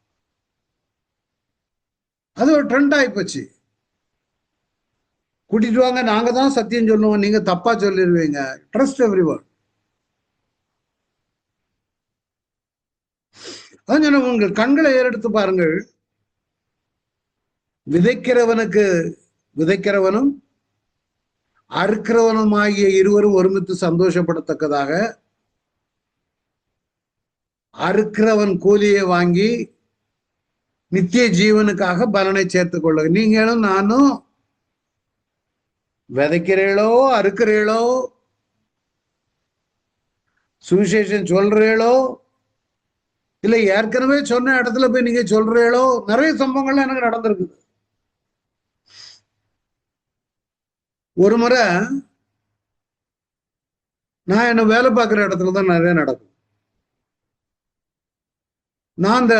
அது ஒரு ட்ரெண்ட் ஆயிப்போச்சு. கூட்டிட்டு வாங்க, நாங்க தான் சத்தியம் சொல்லுவோம், நீங்க தப்பா சொல்லிடுவீங்க. Trust everyone. அதான் உங்கள் கண்களை ஏறெடுத்து பாருங்கள். விதைக்கிறவனும் அறுக்கிறவனும் ஆகிய இருவரும் ஒருமித்து சந்தோஷப்படத்தக்கதாக அறுக்கிறவன் கூலியை வாங்கி நித்திய ஜீவனுக்காக பலனை சேர்த்துக் கொள்ள. நீங்களும் நானும் விதைக்கிறீளோ அறுக்கிறீளோ சுவிசேஷம் சொல்றீளோ இல்ல ஏற்கனவே சொன்ன இடத்துல போய் நீங்க சொல்றீங்களோ, நிறைய சம்பவங்கள்லாம் எனக்கு நடந்திருக்குது. ஒரு முறை நான் என்ன வேலை பார்க்குற இடத்துலதான் நிறைய நடக்கும். நான் அந்த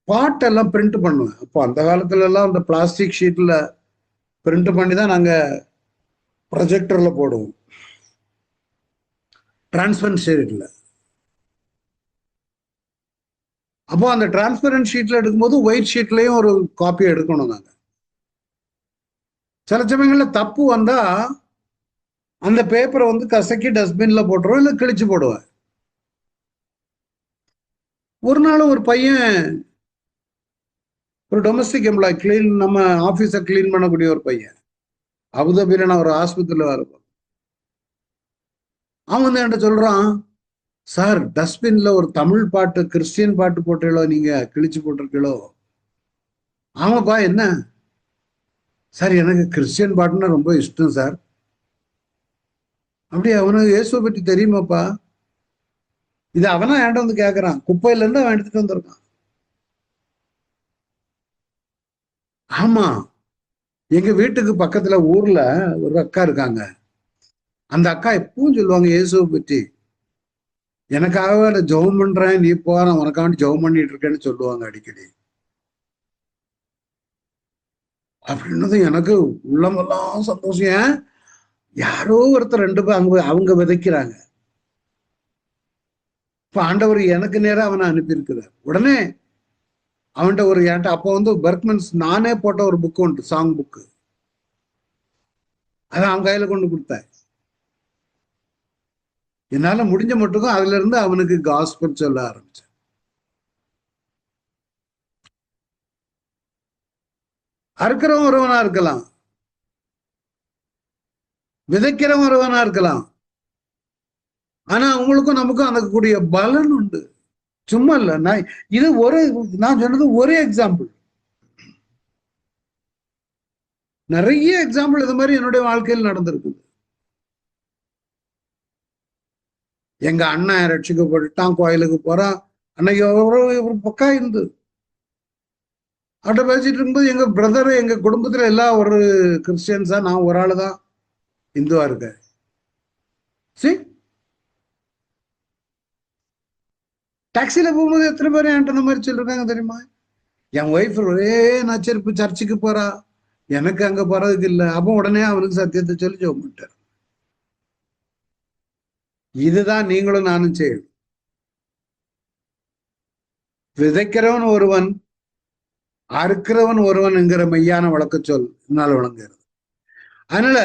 பாட்டெல்லாம் பிரிண்ட் பண்ணுவேன். அப்போ அந்த காலத்துல எல்லாம் அந்த பிளாஸ்டிக் ஷீட்ல பிரிண்ட் பண்ணி தான் நாங்க ப்ரொஜெக்டர்ல போடுவோம், டிரான்ஸ்பரன்ட் ஷீட்ல. அப்போ அந்த டிரான்ஸ்பரன்ட் ஷீட்ல எடுக்கும்போது ஒயிட் ஷீட்லயும் ஒரு காப்பி எடுக்கணும் நாங்க. சில சமயங்கள்ல தப்பு வந்தா அந்த பேப்பரை கசக்கி டஸ்ட்பின்ல போட்டுருவோம், இல்லை கிழிச்சு போடுவேன். ஒரு நாள் ஒரு பையன், ஒரு டொமஸ்டிக் எம்ப்ளாய், கிளீன் நம்ம ஆபீஸை கிளீன் பண்ணக்கூடிய ஒரு பையன், அபுதாபியில நான் ஒரு ஆஸ்பத்திரியில் இருப்பேன். அவன் என்கிட்ட சொல்றான், சார் டஸ்ட்பின்ல ஒரு தமிழ் பாட்டு கிறிஸ்டியன் பாட்டு போட்டீங்களோ, நீங்க கிழிச்சு போட்டிருக்கீங்களோ. ஆமாப்பா, என்ன சார்? எனக்கு கிறிஸ்டியன் பாட்டுன்னா ரொம்ப இஷ்டம் சார். அப்படியே அவனுக்கு இயேசுவை பற்றி தெரியுமாப்பா? இது அவனா என்கிட்ட கேட்கறான். குப்பையில இருந்து அவன் எடுத்துட்டு வந்திருக்கான். ஆமா, எங்க வீட்டுக்கு பக்கத்துல ஊர்ல ஒரு அக்கா இருக்காங்க. அந்த அக்கா எப்பவும் சொல்லுவாங்க இயேசுவை பற்றி. எனக்காக ஜெபம் பண்றேன், நீ போ, நான் உனக்காண்டி ஜெபம் பண்ணிட்டு இருக்கேன்னு சொல்லுவாங்க அடிக்கடி. அப்படின்னது எனக்கு உள்ளமெல்லாம் சந்தோஷம். ஏன் யாரோ ஒருத்தர் ரெண்டு பேர் அவங்க விதைக்கிறாங்க. இப்ப ஆண்டவர் எனக்கு நேரம் அவனை அனுப்பியிருக்கிறார். உடனே அவன்கிட்ட என்கிட்ட அப்போ பர்க்மன்ஸ் நானே போட்ட ஒரு புக்கு உண்டு, சாங் புக்கு. அதை அவன் கையில கொண்டு கொடுத்தேன். என்னால முடிஞ்ச மட்டுக்கும் அதுல இருந்து அவனுக்கு காஸ்பல் சொல்ல ஆரம்பிச்சேன். அறுக்கிறவன் ஒருவனா இருக்கலாம், விதைக்கிறவன் ஒருவனா இருக்கலாம். ஆனா அவங்களுக்கும் நமக்கும் அந்த கூடிய பலன் உண்டு. சும்மா இல்ல, நான் சொன்னது ஒரே எக்ஸாம்பிள். நிறைய எக்ஸாம்பிள் இது மாதிரி என்னுடைய வாழ்க்கையில் நடந்திருக்குது. எங்க அண்ணன் ரட்சிக்கப்பட்டுட்டான், கோயிலுக்கு போறான். அன்னைக்கு ஒரு பக்கா இருந்து அவட்ட பேசிட்டு இருக்கும்போது, எங்க பிரதர் எங்க குடும்பத்துல எல்லாம் ஒரு கிறிஸ்டியன்ஸா, நான் ஒரு ஆளு தான் இந்துவா இருக்கேன். சரி, டாக்ஸில போகும்போது எத்தனை பேர் என்கிட்ட இந்த மாதிரி சொல்லிருக்காங்க தெரியுமா? என் ஒய்ஃப் ஒரே நச்சரிப்பு, சர்ச்சுக்கு போறா, எனக்கு அங்க போறதுக்கு இல்லை. அப்போ உடனே அவனுக்கு சத்தியத்தை சொல்லி ஜெபம் பண்ணிட்டார். இதுதான் நீங்களும் நானும் செய்யணும். விதைக்கிறவன் ஒருவன், அறுக்கிறவன் ஒருவன் என்கிற மெய்யான வழக்க சொல் என்னால் வழங்குகிறது. அதனால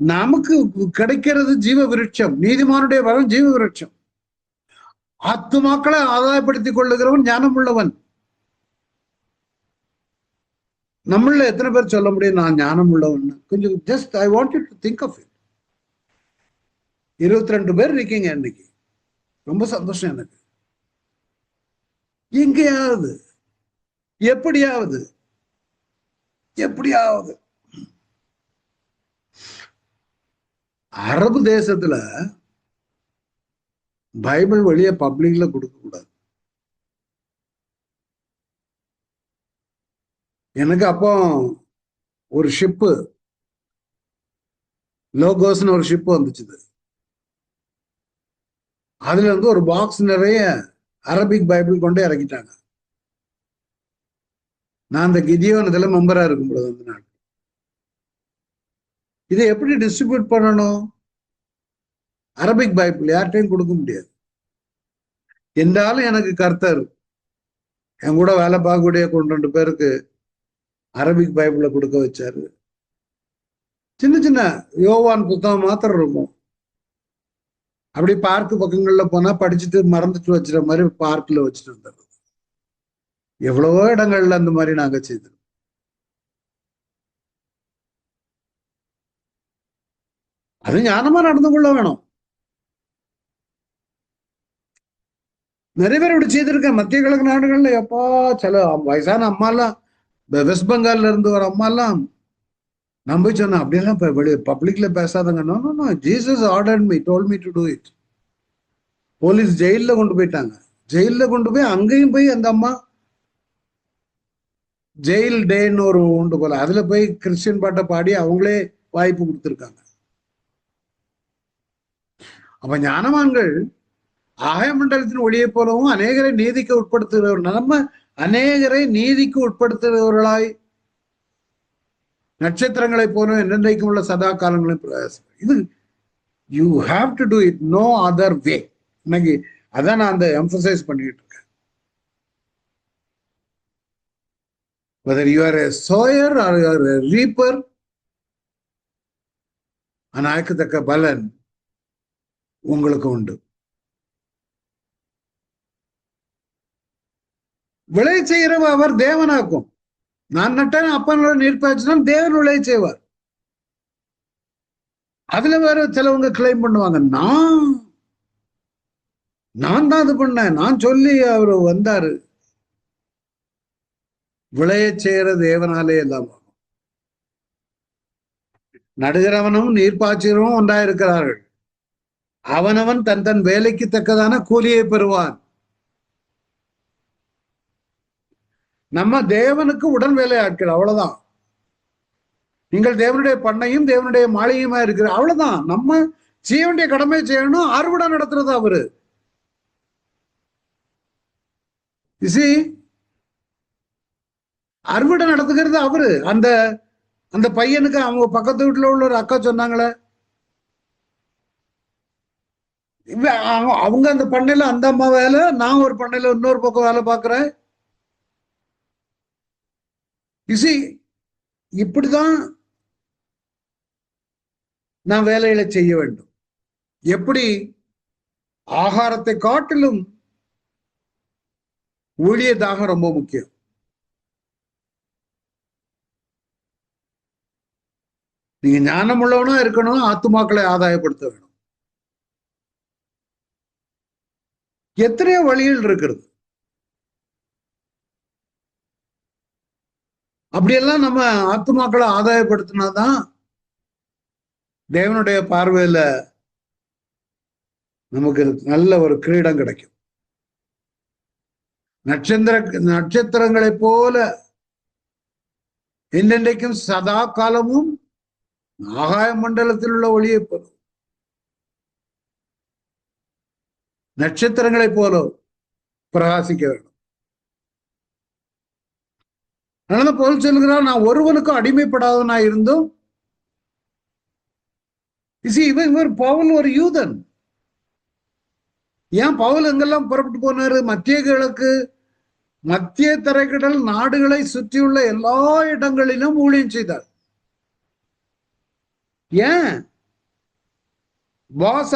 நமக்கு கிடைக்கிறது ஜீவ விருட்சம். நீதிமானுடைய பலன் ஜீவ விருட்சம். ஆத்துமாக்களை ஆதாயப்படுத்திக் கொள்ளுகிறவன் ஞானம் உள்ளவன். நம்மள எத்தனை பேர் சொல்ல முடியும் நான் ஞானம் உள்ளவன்? கொஞ்சம் just I want you to think of it. 22 பேர் இருக்கீங்க இன்னைக்கு, ரொம்ப சந்தோஷம் எனக்கு. எங்கேயாவது எப்படியாவது எப்படியாவது அரபு தேசத்துல பைபிள் வழிய பப்ளிக்ல கொடுக்க கூடாது. எனக்கு அப்போ ஒரு ஷிப்பு, லோகோஸ்னு ஒரு ஷிப்பு வந்துச்சு. அதுல இருந்து ஒரு பாக்ஸ் நிறைய அரபிக் பைபிள் கொண்டு இறக்கிட்டாங்க. நான் அந்த கிதியோன் இதுல மெம்பரா இருக்கும் பொழுது அந்த நாள் இதை எப்படி டிஸ்ட்ரிபியூட் பண்ணணும்? அரபிக் பைபிள் யார்கிட்டையும் கொடுக்க முடியாது. என்றாலும் எனக்கு கர்த்தர் என் கூட வேலை பார்க்கக்கூடிய 2 பேருக்கு அரபிக் பைபிளை கொடுக்க வச்சாரு. சின்ன சின்ன யோவான் புத்தகம் மாத்திரம் இருக்கும். அப்படி பார்க்கு பக்கங்கள்ல போனா படிச்சுட்டு மறந்துட்டு வச்சுற மாதிரி பார்க்ல வச்சுட்டு வந்துடுறது. எவ்வளவோ இடங்கள்ல அந்த மாதிரி நாங்க செய்தோம். அது ஞானமா நடந்து கொள்ள வேணும். நிறைய பேர் இப்படி செய்திருக்கேன். மத்திய கிழக்கு நாடுகள்ல எப்பா சில வயசான அம்மா எல்லாம், வெஸ்ட் பெங்கால்ல இருந்து வர அம்மா எல்லாம் நான் போய் சொன்னேன், அப்படியெல்லாம் பப்ளிக்ல பேசாதங்க. No no no, Jesus ordered me, told me to do it. Police ஜெயில கொண்டு போயிட்டாங்க. ஜெயில கொண்டு போய் அங்கேயும் போய் அந்த அம்மா ஜெயில் டேன்னு ஒரு உண்டு போல, அதுல போய் கிறிஸ்டியன் பாட்டை பாடி அவங்களே வாய்ப்பு கொடுத்துருக்காங்க. அப்ப ஞானவான்கள் ஆகாய மண்டலத்தின் ஒளியை போலவும் அநேகரை நீதிக்கு உட்படுத்துகிறவர், நம்ம அநேகரை நீதிக்கு உட்படுத்துகிறவர்களாய் நட்சத்திரங்களை போல என்றைக்கும் உள்ள சதா காலங்களையும் பிரயாசம். இது you have to do it, no other way. இன்னைக்கு அதான் நான் அந்த எம்பசைஸ் பண்ணிட்டு இருக்கேன். whether you are a sower or you are a reaper, அநாயக்கத்தக்க பலன் உங்களுக்கு உண்டு. விளை செய்கிறவ அவர் தேவனாக்கும். நான் நட்டேன் அப்பனோட நீர் பாய்ச்சினா தேவன் விளை செய்வார். அதுல வேற சிலவங்க கிளைம் பண்ணுவாங்க, நான் தான் இது பண்ணேன், நான் சொல்லி அவரு வந்தாரு. விளைய செய்கிற தேவனாலே எல்லாம் ஆகும். நடுகிறவனும் நீர்ப்பாய்ச்சிறவும் ஒன்றாயிருக்கிறார்கள். அவனவன் தன் தன் வேலைக்கு தக்கதான கூலியை பெறுவான். நம்ம தேவனுக்கு உடன் வேலை ஆட்கள், அவ்வளவுதான். நீங்கள் தேவனுடைய பண்ணையும் தேவனுடைய மாளிகையுமா இருக்கிற, அவ்வளவுதான். நம்ம செய்ய வேண்டிய கடமை செய்யணும். அறுவடை நடத்துறது அவரு. அறுவடை நடத்துகிறது அவரு. அந்த அந்த பையனுக்கு அவங்க பக்கத்து வீட்டுல உள்ள ஒரு அக்கா சொன்னாங்களே, அவங்க அந்த பண்ணையில அந்த அம்மா வேலை, நான் ஒரு பண்ணையில இன்னொரு பக்கம் வேலை பார்க்கிறேன். இப்படிதான் நான் வேலையில செய்ய வேண்டும். எப்படி ஆகாரத்தை காட்டிலும் ஊழிய தாகம் ரொம்ப முக்கியம். நீங்க ஞானம் உள்ளவனா இருக்கணும், ஆத்துமாக்களை ஆதாயப்படுத்த வேணும். எத்தனையோ வழிகள் இருக்கிறது. அப்படியெல்லாம் நம்ம ஆத்துமாக்களை ஆதாயப்படுத்தினாதான் தேவனுடைய பார்வையில நமக்கு நல்ல ஒரு கிரீடம் கிடைக்கும். நட்சத்திரங்களை போல என்றென்றைக்கும் சதா காலமும் ஆகாய மண்டலத்தில் உள்ள ஒளியை போல, நட்சத்திரங்களை போல பிரகாசிக்க வேண்டும். அதனால போல் சொல்கிறார், நான் ஒருவனுக்கும் அடிமைப்படாதவனா இருந்தும், இவர் பவுல் ஒரு யூதன். ஏன் பவுல் எங்கெல்லாம் புறப்பட்டு போனாரு? மத்திய கிழக்கு, மத்திய தரைக்கடல் நாடுகளை சுற்றியுள்ள எல்லா இடங்களிலும் ஊழியம் செய்தார். ஏன்?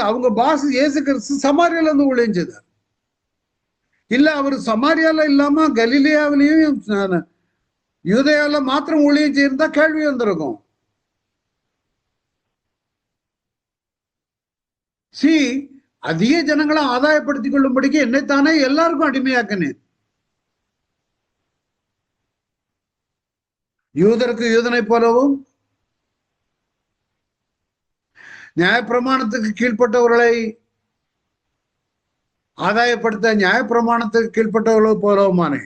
அவங்க பாஸ் இயேசு கிறிஸ்து சமாரியால இருந்து ஊழியம் செய்தார். இல்ல அவர் சமாரியால இல்லாம கலிலியாவிலையும் யூதேயால மாத்திரம் ஊழியம் செய்திருந்தா கேள்வி வந்திருக்கும். அதிக ஜனங்களை ஆதாயப்படுத்திக் கொள்ளும்படிக்கு என்னைத்தானே எல்லாருக்கும் அடிமையாக்கினேன். யூதருக்கு யூதனை போலவும், நியாயப்பிரமாணத்துக்கு கீழ்ப்பட்டவர்களை ஆதாயப்படுத்த நியாயப்பிரமாணத்துக்கு கீழ்ப்பட்டவர்களை போலவுமானே.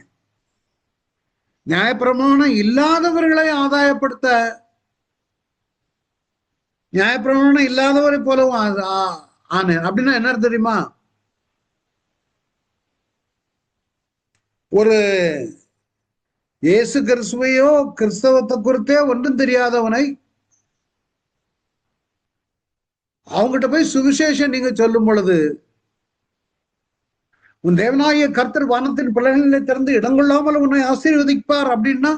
நியாயப்பிரமாணம் இல்லாதவர்களை ஆதாயப்படுத்த நியாயப்பிரமாணம் இல்லாதவரை போலவும் ஆனேன். அப்படின்னா என்ன தெரியுமா? ஒரு இயேசு கிறிஸ்துவையோ கிறிஸ்தவத்தை குறித்தே ஒன்றும் தெரியாதவனை அவங்ககிட்ட போய் சுவிசேஷம் நீங்க சொல்லும் பொழுது, உன் தேவனாகிய கர்த்தர் வானத்தின் பிள்ளைகளை திறந்து இடங்கொள்ளாமல் உன்னை ஆசீர்வதிப்பார் அப்படின்னா,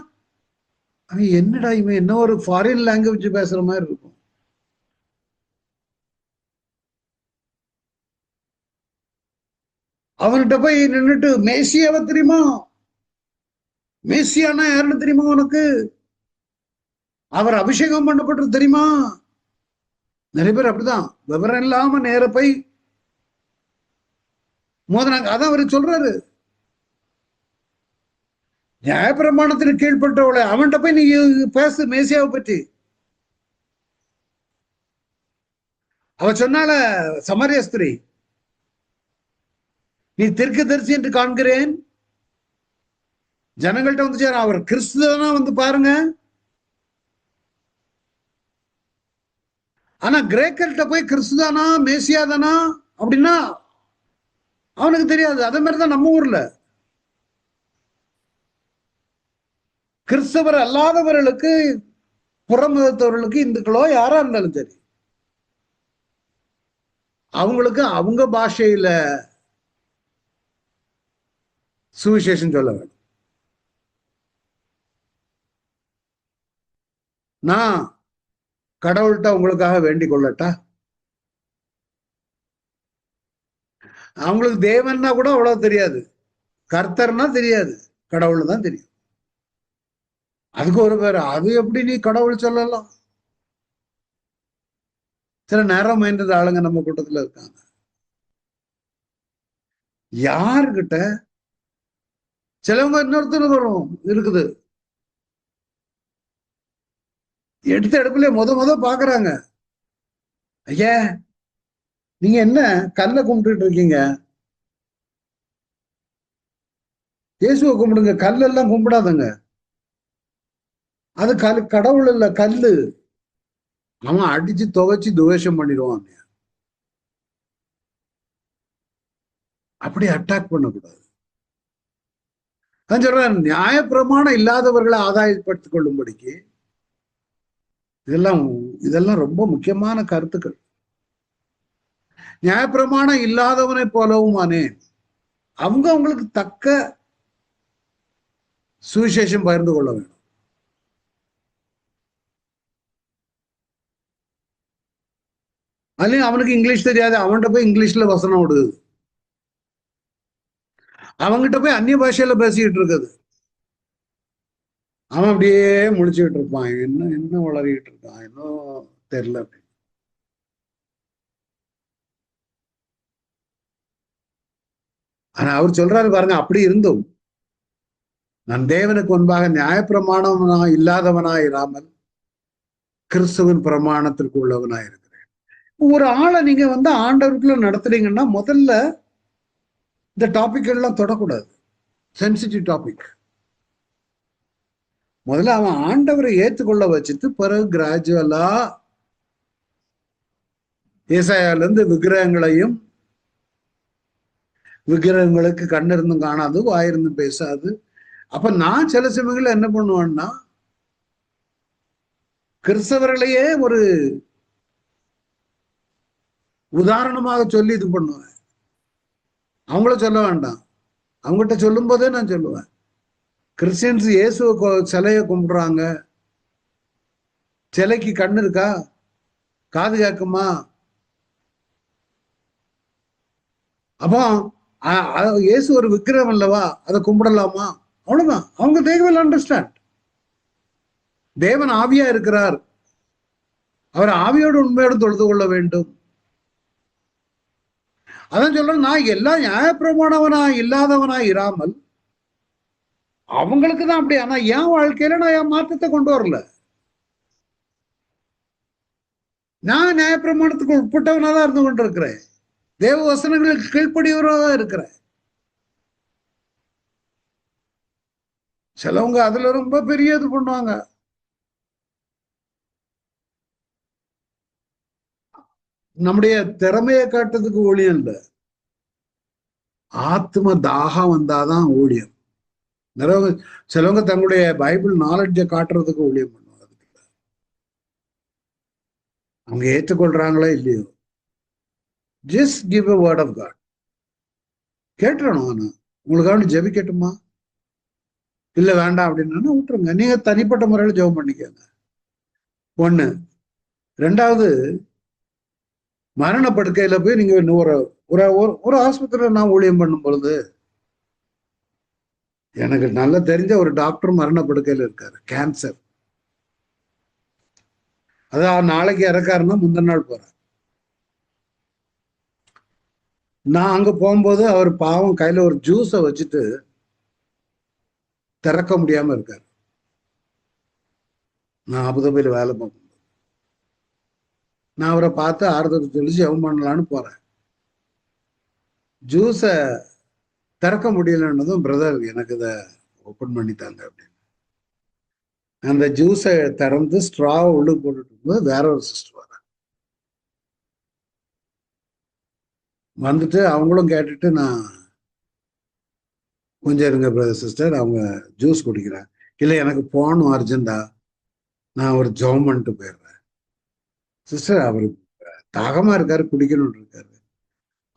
என்னடா இவன் என்ன ஒரு ஃபாரின் லாங்குவேஜ் பேசுற மாதிரி இருக்கும். அவன்கிட்ட போய் நின்றுட்டு மேசியாவை தெரியுமா? மேசியானா யாருன்னு தெரியுமா உனக்கு? அவர் அபிஷேகம் பண்ணப்பட்டு தெரியுமா? நிறைய பேர் அப்படிதான் விவரம் இல்லாம நேர போய் மோதனாங்க. அதான் அவரு சொல்றாரு, நியாயப்பிரமாணத்திற்கு கீழ்பட்டவளை அவன்கிட்ட போய் நீ பேசு மேசியாவை பற்றி. அவ சொன்னால சமாரிய ஸ்திரீ, நீ தீர்க்கதரிசி என்று காண்கிறேன். ஜனங்கள்கிட்ட வந்து சேர அவர் கிறிஸ்துவனா வந்து பாருங்க. ஆனா கிரேக்கர்கிட்ட போய் கிறிஸ்துதானா மேசியாதானா அப்படின்னா அவனுக்கு தெரியாது. அதே மாதிரிதான் நம்ம ஊர்ல கிறிஸ்தவர் அல்லாதவர்களுக்கு, புறமதத்தவர்களுக்கு, இந்துக்களோ யாரா இருந்தாலும் சரி, அவங்களுக்கு அவங்க பாஷையில சுவிசேஷம் சொல்ல வேண்டும். நான் கடவுள்கிட்ட உங்களுக்காக வேண்டிக் கொள்ளட்டா? அவங்களுக்கு தேவன்னா கூட அவ்வளவு தெரியாது, கர்த்தர்னா தெரியாது, கடவுள் தான் தெரியும். அதுக்கு ஒரு பேர், அது எப்படி நீ கடவுள் சொல்லலாம்? சில நேரம் மைண்டது ஆளுங்க நம்ம கூட்டத்துல இருக்காங்க. யாருக்கிட்ட சிலவங்க இன்னொருத்தர் வரும் இருக்குது, எடுத்த எடுப்புல முத பாக்குறாங்க, ஐயா நீங்க என்ன கல்ல கும்பிட்டு இருக்கீங்க? இயேசுவை கும்பிடுங்க, கல்லெல்லாம் கும்பிடாதுங்க. அது கடவுள் இல்ல, கல்லு. அவன் அடிச்சு துவைச்சு துவேஷம் பண்ணிடுவான். அப்படி அட்டாக் பண்ணக்கூடாது. நான் சொல்றேன், நியாயப்பிரமாணம் இல்லாதவர்களை ஆதாயப்படுத்திக் கொள்ளும்படிக்கு இதெல்லாம் ரொம்ப முக்கியமான கருத்துக்கள். நியாயப்பிரமாணம் இல்லாதவனை போலவுமானே. அவங்களுக்கு தக்க சுவிசேஷம் பகிர்ந்து கொள்ள வேண்டும். அதுலயும் அவனுக்கு இங்கிலீஷ் தெரியாது, அவன்கிட்ட போய் இங்கிலீஷ்ல வசனம் விடுது, அவன்கிட்ட போய் அந்நிய பாஷையில பேசிக்கிட்டு இருக்குது. அவன் அப்படியே முடிச்சுக்கிட்டு இருப்பான், என்ன வளரிக்கிட்டு இருக்கான், இன்னும் தெரியல. ஆனா அவர் சொல்றாரு பாருங்க, அப்படி இருந்தும் நான் தேவனுக்கு முன்பாக நியாயப்பிரமாணம் இல்லாதவனாயிராமல் கிறிஸ்துவின் பிரமாணத்திற்கு உள்ளவனாயிருக்கிறேன். ஒரு ஆளை நீங்க வந்து ஆண்டவருக்குள்ள நடத்துறீங்கன்னா முதல்ல இந்த டாபிக் எல்லாம் தொடக்கூடாது, சென்சிட்டிவ் டாபிக். முதல்ல அவன் ஆண்டவரை ஏற்றுக்கொள்ள வச்சுட்டு பிறகு கிராஜுவலா ஏசாயால இருந்து விக்கிரகங்களுக்கு கண்ணிருந்தும் காணாது, வாயிருந்தும் பேசாது. அப்ப நான் சில சமயங்கள்ல என்ன பண்ணுவேன்னா, கிறிஸ்தவர்களையே ஒரு உதாரணமாக சொல்லி இது பண்ணுவேன். அவங்கள சொல்ல வேண்டாம், அவங்ககிட்ட சொல்லும் போதே நான் சொல்லுவேன், கிறிஸ்டியன்ஸ் இயேசுவை சிலையை கும்பிடுறாங்க. சிலைக்கு கண்ணு இருக்கா? காது கேட்குமா? அப்போ இயேசு ஒரு விக்கிரம் அல்லவா, அதை கும்பிடலாமா? அவ்வளவுதான். அவங்க they will understand. தேவன் ஆவியா இருக்கிறார், அவர் ஆவியோடு உண்மையோடு தொழுது கொள்ள வேண்டும். அதான் சொல்றேன், நான் எல்லாம் நியாயப்பிரமாணவனா இல்லாதவனா இராமல் அவங்களுக்கு தான் அப்படி. ஆனா என் வாழ்க்கையில நான் என் மாற்றத்தை கொண்டு வரல. நான் நியாயப்பிரமாணத்துக்கு உட்பட்டவனா தான் இருந்து கொண்டிருக்கிறேன், தேவ வசனங்களுக்கு கீழ்ப்படியவராக தான் இருக்கிறேன். சிலவங்க அதுல ரொம்ப பெரிய இது பண்ணுவாங்க. நம்முடைய திறமையை காட்டுறதுக்கு ஊழியம் இல்லை, ஆத்ம தாகம் வந்தாதான் ஊழியம். நிறைய சிலவங்க தங்களுடைய பைபிள் நாலேஜை காட்டுறதுக்கு ஊழியம் பண்ணுவாங்க. அவங்க ஏற்றுக்கொள்றாங்களோ இல்லையோ, just give a word of God. கேட்டுறணும். ஆனா உங்களுக்காக ஜெபிக்கட்டுமா? இல்ல வேண்டாம் அப்படின்னா விட்டுருங்க, நீங்க தனிப்பட்ட முறையில் ஜெபம் பண்ணிக்கோங்க. ஒண்ணு. ரெண்டாவது, மரண படுக்கையில போய் நீங்க ஒரு ஒரு ஆஸ்பத்திரியில நான் ஊழியம் பண்ணும் பொழுது எனக்கு நல்லா தெரிஞ்ச ஒரு டாக்டர் மரண படுக்கையில் இருக்காரு, கேன்சர். அதான் நாளைக்கு இறக்காருன்னா முந்தின நாள் போறேன். நான் அங்க போகும்போது அவர் பாவம் கையில ஒரு ஜூஸை வச்சுட்டு திறக்க முடியாம இருக்காரு. நான் அபுதாபியில வேலை பார்க்கும்போது நான் அவரை பார்த்து ஆறுதல் சொல்லி ஜெபம் பண்ணலான்னு போறேன். ஜூஸை திறக்க முடியலன்னதும், பிரதர் எனக்கு இதை ஓப்பன் பண்ணித்தாங்க அப்படின்னு அந்த ஜூஸை திறந்து ஸ்ட்ராவை உள்ள போட்டுட்டு இருக்கும்போது வேற ஒரு சிஸ்டர் வர வந்துட்டு அவங்களும் கேட்டுட்டு, நான் கொஞ்சம் இருங்க பிரதர் சிஸ்டர், அவங்க ஜூஸ் குடிக்கிறேன். இல்லை எனக்கு போகணும் அர்ஜென்டா, நான் ஒரு ஜெபம் பண்ணிட்டு போயிடுறேன். சிஸ்டர் அவரு தாகமா இருக்காரு, குடிக்கணும்னு இருக்காரு.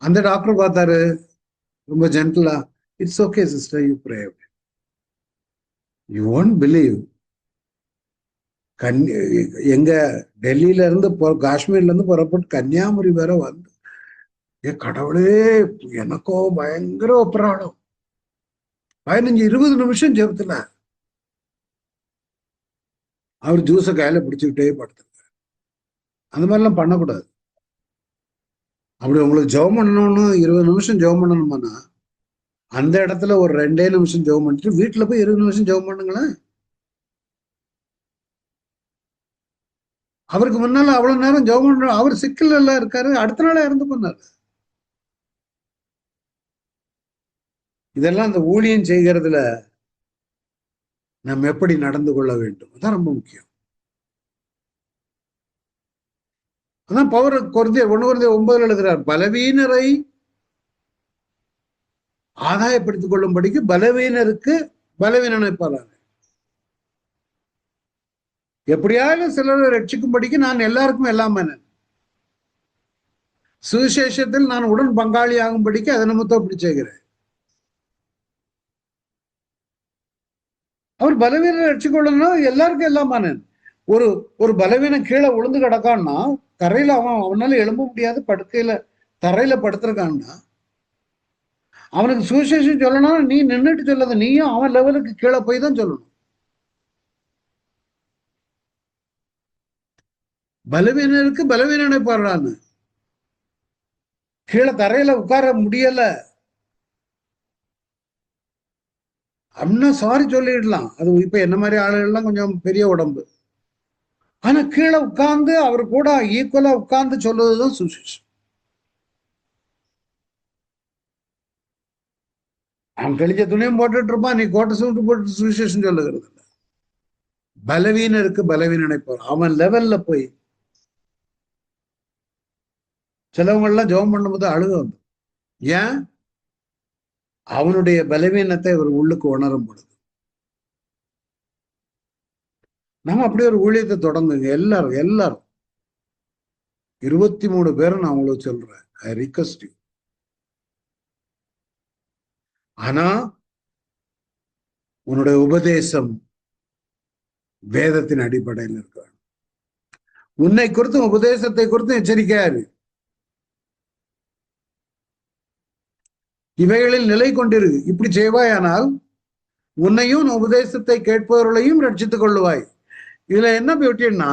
அந்த டாக்டர் பார்த்தாரு ரொம்ப ஜென்டலா, it's okay sister you pray. You won't believe, எங்க டெல்லியில இருந்து காஷ்மீர்ல இருந்து புறப்பட்டு கன்னியாகுமரி வரை வந்து, ஏ கடவுளே எனக்கோ பயங்கர ஒப்பராடம். 15-20 நிமிஷம் ஜெபத்துல அவர் ஜூஸை கையில பிடிச்சுக்கிட்டே படுத்திருக்காரு. அந்த மாதிரிலாம் பண்ணக்கூடாது. அப்படி உங்களுக்கு ஜெபம் பண்ணணும்னு 20 நிமிஷம் ஜெபம் பண்ணணுமானா அந்த இடத்துல ஒரு 2 நிமிஷம் ஜெபம் பண்ணிட்டு வீட்டுல போய் 20 நிமிஷம் ஜெபம் பண்ணுங்களேன். அவருக்கு முன்னால அவ்வளவு நேரம் ஜெபம் பண்ற அவர் சிக்கல் எல்லாம் இருக்காரு, அடுத்த நாளே இறந்து பண்ணாரு. இதெல்லாம் அந்த ஊழியம் செய்கிறதுல நம்ம எப்படி நடந்து கொள்ள வேண்டும், அதான் ரொம்ப முக்கியம். அதான் பவுர் Corinthians 1:9 எழுதுறார், பலவீனரை ஆதாயப்படுத்திக் கொள்ளும்படிக்கு பலவீனருக்கு பலவீனனை பாராங்க. எப்படியாவது சிலரை ரட்சிக்கும்படிக்கு நான் எல்லாருக்கும் எல்லாம் பண்ணேன். சுவிசேஷத்தில் நான் உடன் பங்காளி ஆகும்படிக்கு அதை நிமித்தம் அப்படி செய்கிறேன். அவர் பலவீனரை ரட்சிக்கொள்ளணும்னா எல்லாருக்கும் எல்லாம் பண்ணேன். ஒரு பலவீனம் கீழே விழுந்து கிடக்கான்னா, தரையில அவனால எழும்ப முடியாது, படுக்கையில தரையில படுத்திருக்கான்னா, அவனுக்கு சுவிசேஷம் சொல்லணும், நீ நின்றுட்டு சொல்லாத, நீயும் அவன் லெவலுக்கு கீழே போய் தான் சொல்லணும். பலவீனருக்கு பலவீனனை பாடுறான்னு, கீழே தரையில உட்கார முடியல அப்படின்னா சாரி சொல்லிடலாம். அது இப்ப என்ன மாதிரி ஆளுகள்லாம் கொஞ்சம் பெரிய உடம்பு. ஆனா கீழே உட்கார்ந்து அவர் கூட ஈக்குவலா உட்கார்ந்து சொல்றதுதான் சுவிசேஷம். அவன் கழிச்ச துணியும் போட்டுட்டு இருப்பான், நீ கோட்டை சூட்டு போட்டு சுவிசேஷம் சொல்லுகிறது இல்லை. பலவீனருக்கு பலவீனனை போற அவன் லெவல்ல போய் சிலவங்க எல்லாம் ஜெபம் பண்ணும்போது அழுக வந்து, ஏன்? அவனுடைய பலவீனத்தை அவர் உள்ளுக்கு உணரும் பொழுது. நம்ம அப்படி ஒரு ஊழியத்தை தொடங்குங்க எல்லாரும் எல்லாரும். 23 பேரும் நான் உங்களுக்கு சொல்றேன், ஐ ரிக்வெஸ்ட் யூ. ஆனா உன்னுடைய உபதேசம் வேதத்தின் அடிப்படையில் இருக்க வேண்டும். உன்னை குறித்தும் உபதேசத்தை குறித்தும் எச்சரிக்கையாரு. இவைகளில் நிலை கொண்டிரு. இப்படி செய்வாயானால் உன்னையும் உபதேசத்தை கேட்பவர்களையும் ரட்சித்துக் கொள்ளுவாய். இதுல என்ன பியூட்டின்னா,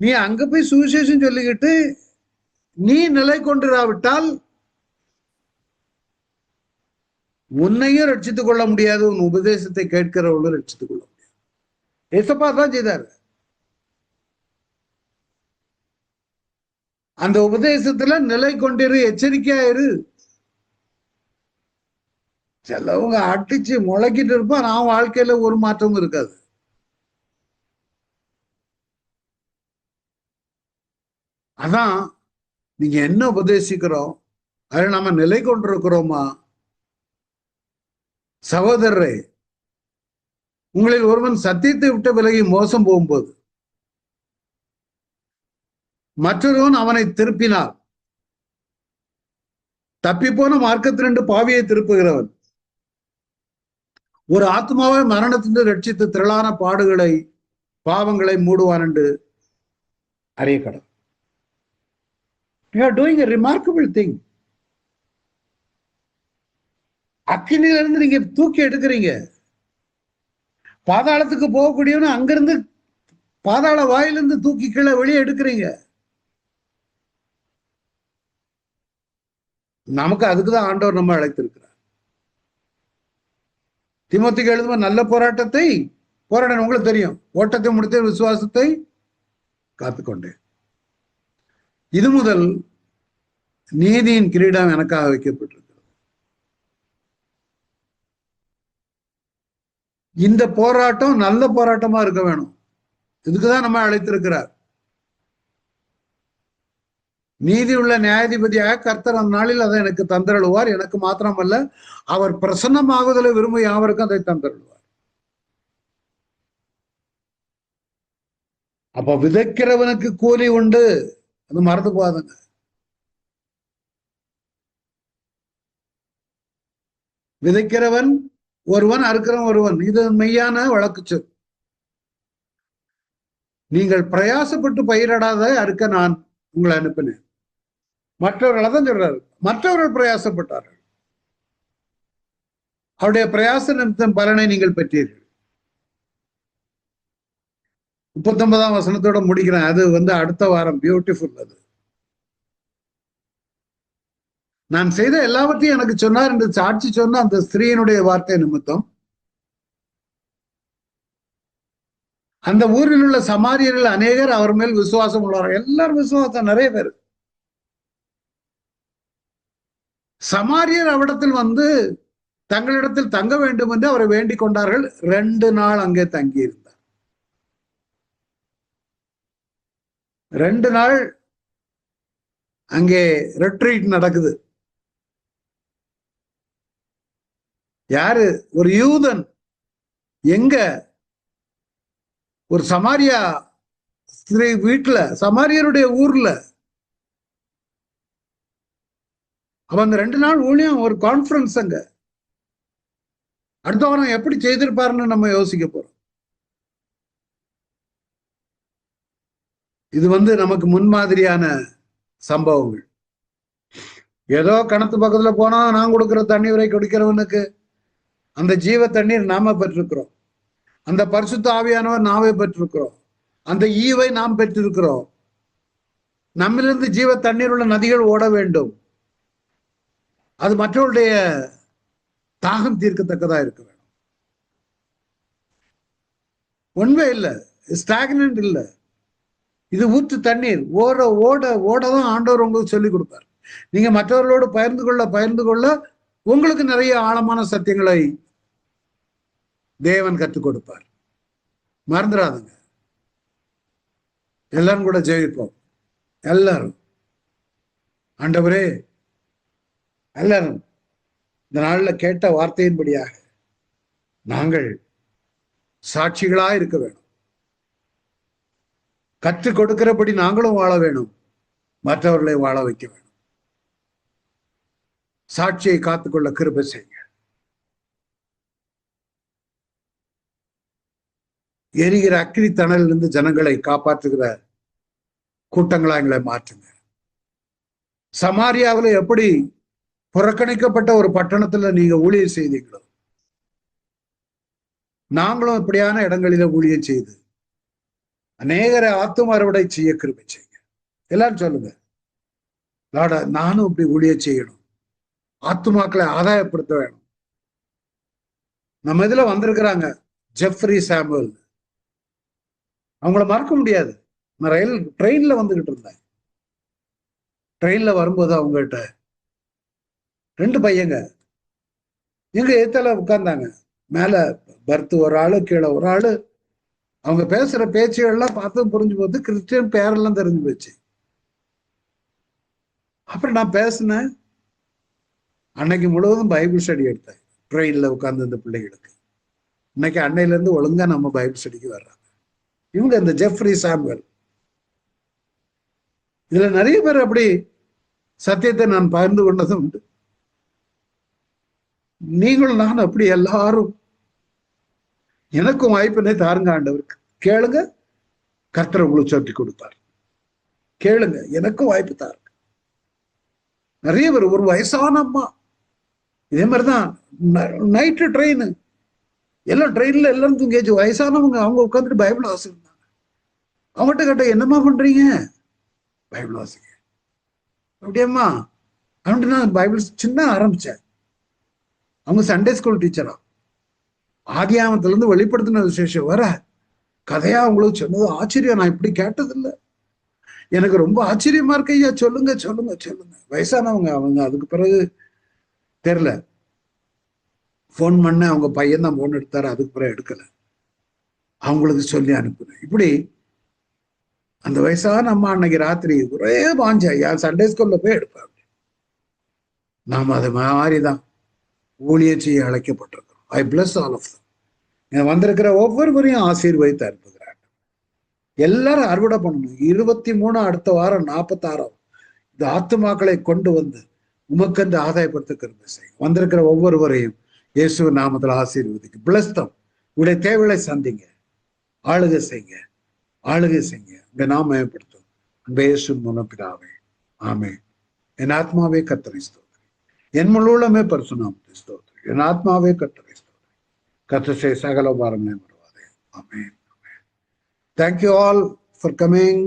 நீ அங்க போய் சுவிசேஷம் சொல்லிக்கிட்டு நீ நிலை கொண்டிராவிட்டால் உன்னையும் ரட்சித்துக் கொள்ள முடியாது, உன் உபதேசத்தை கேட்கிறவர்களும் ரட்சித்துக் கொள்ள முடியாது. ஏசப்பா தான் செய்தார். அந்த உபதேசத்துல நிலை கொண்டிரு, எச்சரிக்கையாயிரு. சிலவங்க அடிச்சு முளைக்கிட்டு இருப்பான், நான் வாழ்க்கையில ஒரு மாற்றமும் இருக்காது. அதான் நீங்க என்ன உபதேசிக்கிறோம், அதில் நம்ம நிலை கொண்டிருக்கிறோமா? சகோதரரே, உங்களில் ஒருவன் சத்தியத்தை விட்டு விலகி மோசம் போகும்போது மற்றொருவன் அவனை திருப்பினார். தப்பிப்போன மார்க்கத்திலிருந்து பாவியை திருப்புகிறவன் ஒரு ஆத்மாவை மரணத்திலிருந்து ரட்சித்து திரளான பாவங்களை மூடுவான் என்று அறிய கடவுள். You are doing a remarkable thing. அக்கினியிலிருந்து நீங்க தூக்கி எடுக்கிறீங்க. பாதாளத்துக்கு போகக்கூடியவனு அங்கிருந்து பாதாள வாயிலிருந்து தூக்கி கீழே வெளியே எடுக்கிறீங்க. நமக்கு அதுக்குதான் ஆண்டவர் நம்ம அழைத்திருக்கிறார். தீமோத்தேயுக்கு எழுதும் நல்ல போராட்டத்தை போராட உங்களுக்கு தெரியும், ஓட்டத்தை முடித்த விசுவாசத்தை காத்துக்கொண்டேன். இது முதல் நீதியின் கிரீடம் எனக்காக வைக்கப்பட்டிருக்கிறது. இந்த போராட்டம் நல்ல போராட்டமா இருக்க வேணும். இதுக்குதான் நம்ம அழைத்திருக்கிறார். நீதி உள்ள நியாயாதிபதியாக கர்த்தர் அந்நாளில் அதை எனக்கு தந்தருளுவார். எனக்கு மாத்திரமல்ல, அவர் பிரசன்னமாகுதலை விரும்பும் யாவருக்கும் அதை தந்தருளுவார். அப்ப விதைக்கிறவனுக்கு கூலி உண்டு, அது மறந்து போகாதுங்க. விதைக்கிறவன் ஒருவன், அறுக்கிறவன் ஒருவன். இது மெய்யான வழக்கு சொல். நீங்கள் பிரயாசப்பட்டு பயிரிடாத அறுக்க நான் உங்களை அனுப்பினேன். மற்றவர்கள் அதான் சொல்றாரு, மற்றவர்கள் பிரயாசப்பட்டார்கள், அவருடைய பிரயாச நிமித்தம் பலனை நீங்கள் பெற்றீர்கள். 39ஆம் வசனத்தோட முடிக்கிறேன். அது அடுத்த வாரம் பியூட்டிஃபுல். அது நான் செய்த எல்லாவற்றையும் எனக்கு சொன்னார் என்று சாட்சி சொன்ன அந்த ஸ்திரீயினுடைய வார்த்தை நிமித்தம் அந்த ஊரில் உள்ள சமாரியர்கள் அநேகர் அவர் மேல் விசுவாசம் உள்ளார்கள். எல்லாரும் விசுவாசம், நிறைய பேர். சமாரியர் அவ்விடத்தில் தங்களிடத்தில் தங்க வேண்டும் என்று அவரை வேண்டிக் கொண்டார்கள். 2 நாள் அங்கே தங்கி இருந்தார். 2 நாள் அங்கே ரெட்ரீட் நடக்குது. யாரு? ஒரு யூதன். எங்க? ஒரு சமாரியா ஸ்திரீ வீட்டுல, சமாரியருடைய ஊர்ல. அவன் அந்த 2 நாள் ஊழியம் ஒரு கான்ஃபரன்ஸ். அங்க அடுத்த வாரம் எப்படி செய்திருப்பாருன்னு நம்ம யோசிக்க போறோம். இது நமக்கு முன்மாதிரியான சம்பவங்கள். ஏதோ கிணத்து பக்கத்துல போனா நான் கொடுக்கிற தண்ணீரை குடிக்கிறவனுக்கு அந்த ஜீவ தண்ணீர் நாம பெற்றிருக்கிறோம். அந்த பரிசுத்த ஆவியானவர் நாமே பெற்றிருக்கிறோம். அந்த ஈவை நாம் பெற்றிருக்கிறோம். நம்மிலிருந்து ஜீவ தண்ணீர் உள்ள நதிகள் ஓட வேண்டும். அது மற்றவருடைய தாகம் தீர்க்கத்தக்கதா இருக்க வேண்டும். உண்மை இல்லை, ஸ்டாக்னன்ட் இல்லை. இது ஊற்று தண்ணீர். ஓட ஓட ஓடதான் ஆண்டவர் உங்களுக்கு சொல்லிக் கொடுப்பார். நீங்க மற்றவர்களோடு பகிர்ந்து கொள்ள உங்களுக்கு நிறைய ஆழமான சத்தியங்களை தேவன் கற்றுக் கொடுப்பார். மறந்துடாதுங்க. எல்லாரும் கூட ஜெயிப்போம். எல்லாரும் ஆண்டவரே, எல்லாரும் இந்த நாளில் கேட்ட வார்த்தையின்படியாக நாங்கள் சாட்சிகளாய் இருக்க வேணும். கற்றுக் கொடுக்கிறபடி நாங்களும் வாழ வேணும். மற்றவர்களை வாழ வைக்க வேணும். சாட்சியை காத்துக்கொள்ள கிருபை செய்யுங்க. எரிகிற அக்கினி தணலிலிருந்து ஜனங்களை காப்பாற்றுகிற கூட்டங்களா எங்களை மாற்றுங்க. சமாரியாவில் எப்படி புறக்கணிக்கப்பட்ட ஒரு பட்டணத்துல நீங்க ஊழியர் செய்தீங்களோ, நாங்களும் இப்படியான இடங்களில ஊழியர் செய்து அநேகரை ஆத்தும அறுவடை செய்ய கிருபை செய்யுங்க. எல்லாரும் சொல்லுங்க, லார்ட் நானும் இப்படி ஊழியர் செய்யணும், ஆத்துமாக்களை ஆதாயப்படுத்த வேணும். நம்ம இதுல வந்திருக்கிறாங்க ஜெஃப்ரி சாமுவல், அவங்கள மறக்க முடியாது. நான் ட்ரெயின்ல வந்துகிட்டு இருந்தேன். ட்ரெயின்ல வரும்போது அவங்ககிட்ட 2 பையங்க எங்க ஏத்தால உட்கார்ந்தாங்க. மேல பர்த் ஒரு ஆளு, கீழே ஒரு ஆளு. அவங்க பேசுற பேச்சுகள்லாம் பார்த்து புரிஞ்சு போது, கிறிஸ்டியன் பேரெல்லாம் தெரிஞ்சு போச்சு. அப்புறம் நான் பேசினேன். அன்னைக்கு முழுவதும் பைபிள் ஸ்டடி எடுத்தேன் ட்ரெயின்ல உட்கார்ந்து இந்த பிள்ளைகளுக்கு. இன்னைக்கு அன்னையில இருந்து ஒழுங்கா நம்ம பைபிள் ஸ்டடிக்கு வர்றாங்க. இவங்க இந்த ஜெஃப்ரி சாமுவல். இதுல நிறைய பேர் அப்படி சத்தியத்தை நான் பகிர்ந்து கொண்டதும் உண்டு. நீங்களும் நான் அப்படி எல்லாரும் எனக்கும் வாய்ப்பினை தாருங்க ஆண்டவருக்கு. கேளுங்க, கர்த்தர் உங்களுக்கு சொல்லி கொடுப்பார். கேளுங்க, எனக்கும் வாய்ப்பு தாருங்க. நிறைய பேர், ஒரு வயசான அம்மா இதே மாதிரிதான், நைட்டு ட்ரெயின், எல்லாம் ட்ரெயின்ல எல்லாரும் தூங்கியாச்சு. வயசானவங்க அவங்க உட்காந்துட்டு பைபிள் வாசிக்கிறாங்க. அவங்ககிட்ட கேட்ட, என்னம்மா பண்றீங்க? பைபிள் வாசிக்க. அப்படியம்மா அவன்ட்டு நான் பைபிள் சின்ன ஆரம்பிச்சேன். அவங்க சண்டே ஸ்கூல் டீச்சரா. ஆதியாமத்துல இருந்து வெளிப்படுத்தின விசேஷம் வர கதையா அவங்களுக்கு சொன்னது ஆச்சரியம். நான் இப்படி கேட்டதில்லை. எனக்கு ரொம்ப ஆச்சரியமா இருக்கு. ஐயா சொல்லுங்க சொல்லுங்க சொல்லுங்க. வயசானவங்க அவங்க. அதுக்கு பிறகு தெரியல, போன் பண்ண அவங்க பையன் தான் போன் எடுத்தாரு. அதுக்கு பிறகு எடுக்கல. அவங்களுக்கு சொல்லி அனுப்புனேன். இப்படி அந்த வயசான அம்மா அன்னைக்கு ராத்திரி ஒரே வாஞ்ச, என் சண்டே ஸ்கூல்ல போய் எடுப்பாங்க. நாம் அது மாதிரிதான் ஊழியர் செய்ய அழைக்கப்பட்டிருக்கிறோம். ஐ பிளஸ் ஆல் ஆஃப் தம். வந்திருக்கிற ஒவ்வொருவரையும் ஆசீர்வதித்து அனுப்புகிறார். எல்லாரும் அறுவடை பண்ணணும். 23 அடுத்த வாரம் 46 இந்த ஆத்துமாக்களை கொண்டு வந்து உமக்கென்று ஆதாயப்படுத்துக்கிறது செய்யும். வந்திருக்கிற ஒவ்வொருவரையும் இயேசு நாமத்தில் ஆசீர்வதிக்கு. பிளஸ் தம். உங்களுடைய தேவைகளை சந்திங்க, ஆளுகை செய்யுங்க, ஆளுகை செய்யுங்க. உங்க நாம் மேம்படுத்தும். அன்பே இயேசு மூலம் பிதாவே, ஆமென். என் ஆத்மாவே கர்த்தரை ஸ்தோத்திரி, என் முழுமே பரிசுநாமத்தை ஸ்தோத்திரி. என் ஆத்மாவே கர்த்தரை ஸ்தோத்திரி. கர்த்தர் செய்ய சகல உபகாரங்களையும் வருவாதே. ஆமென். Thank you all for coming.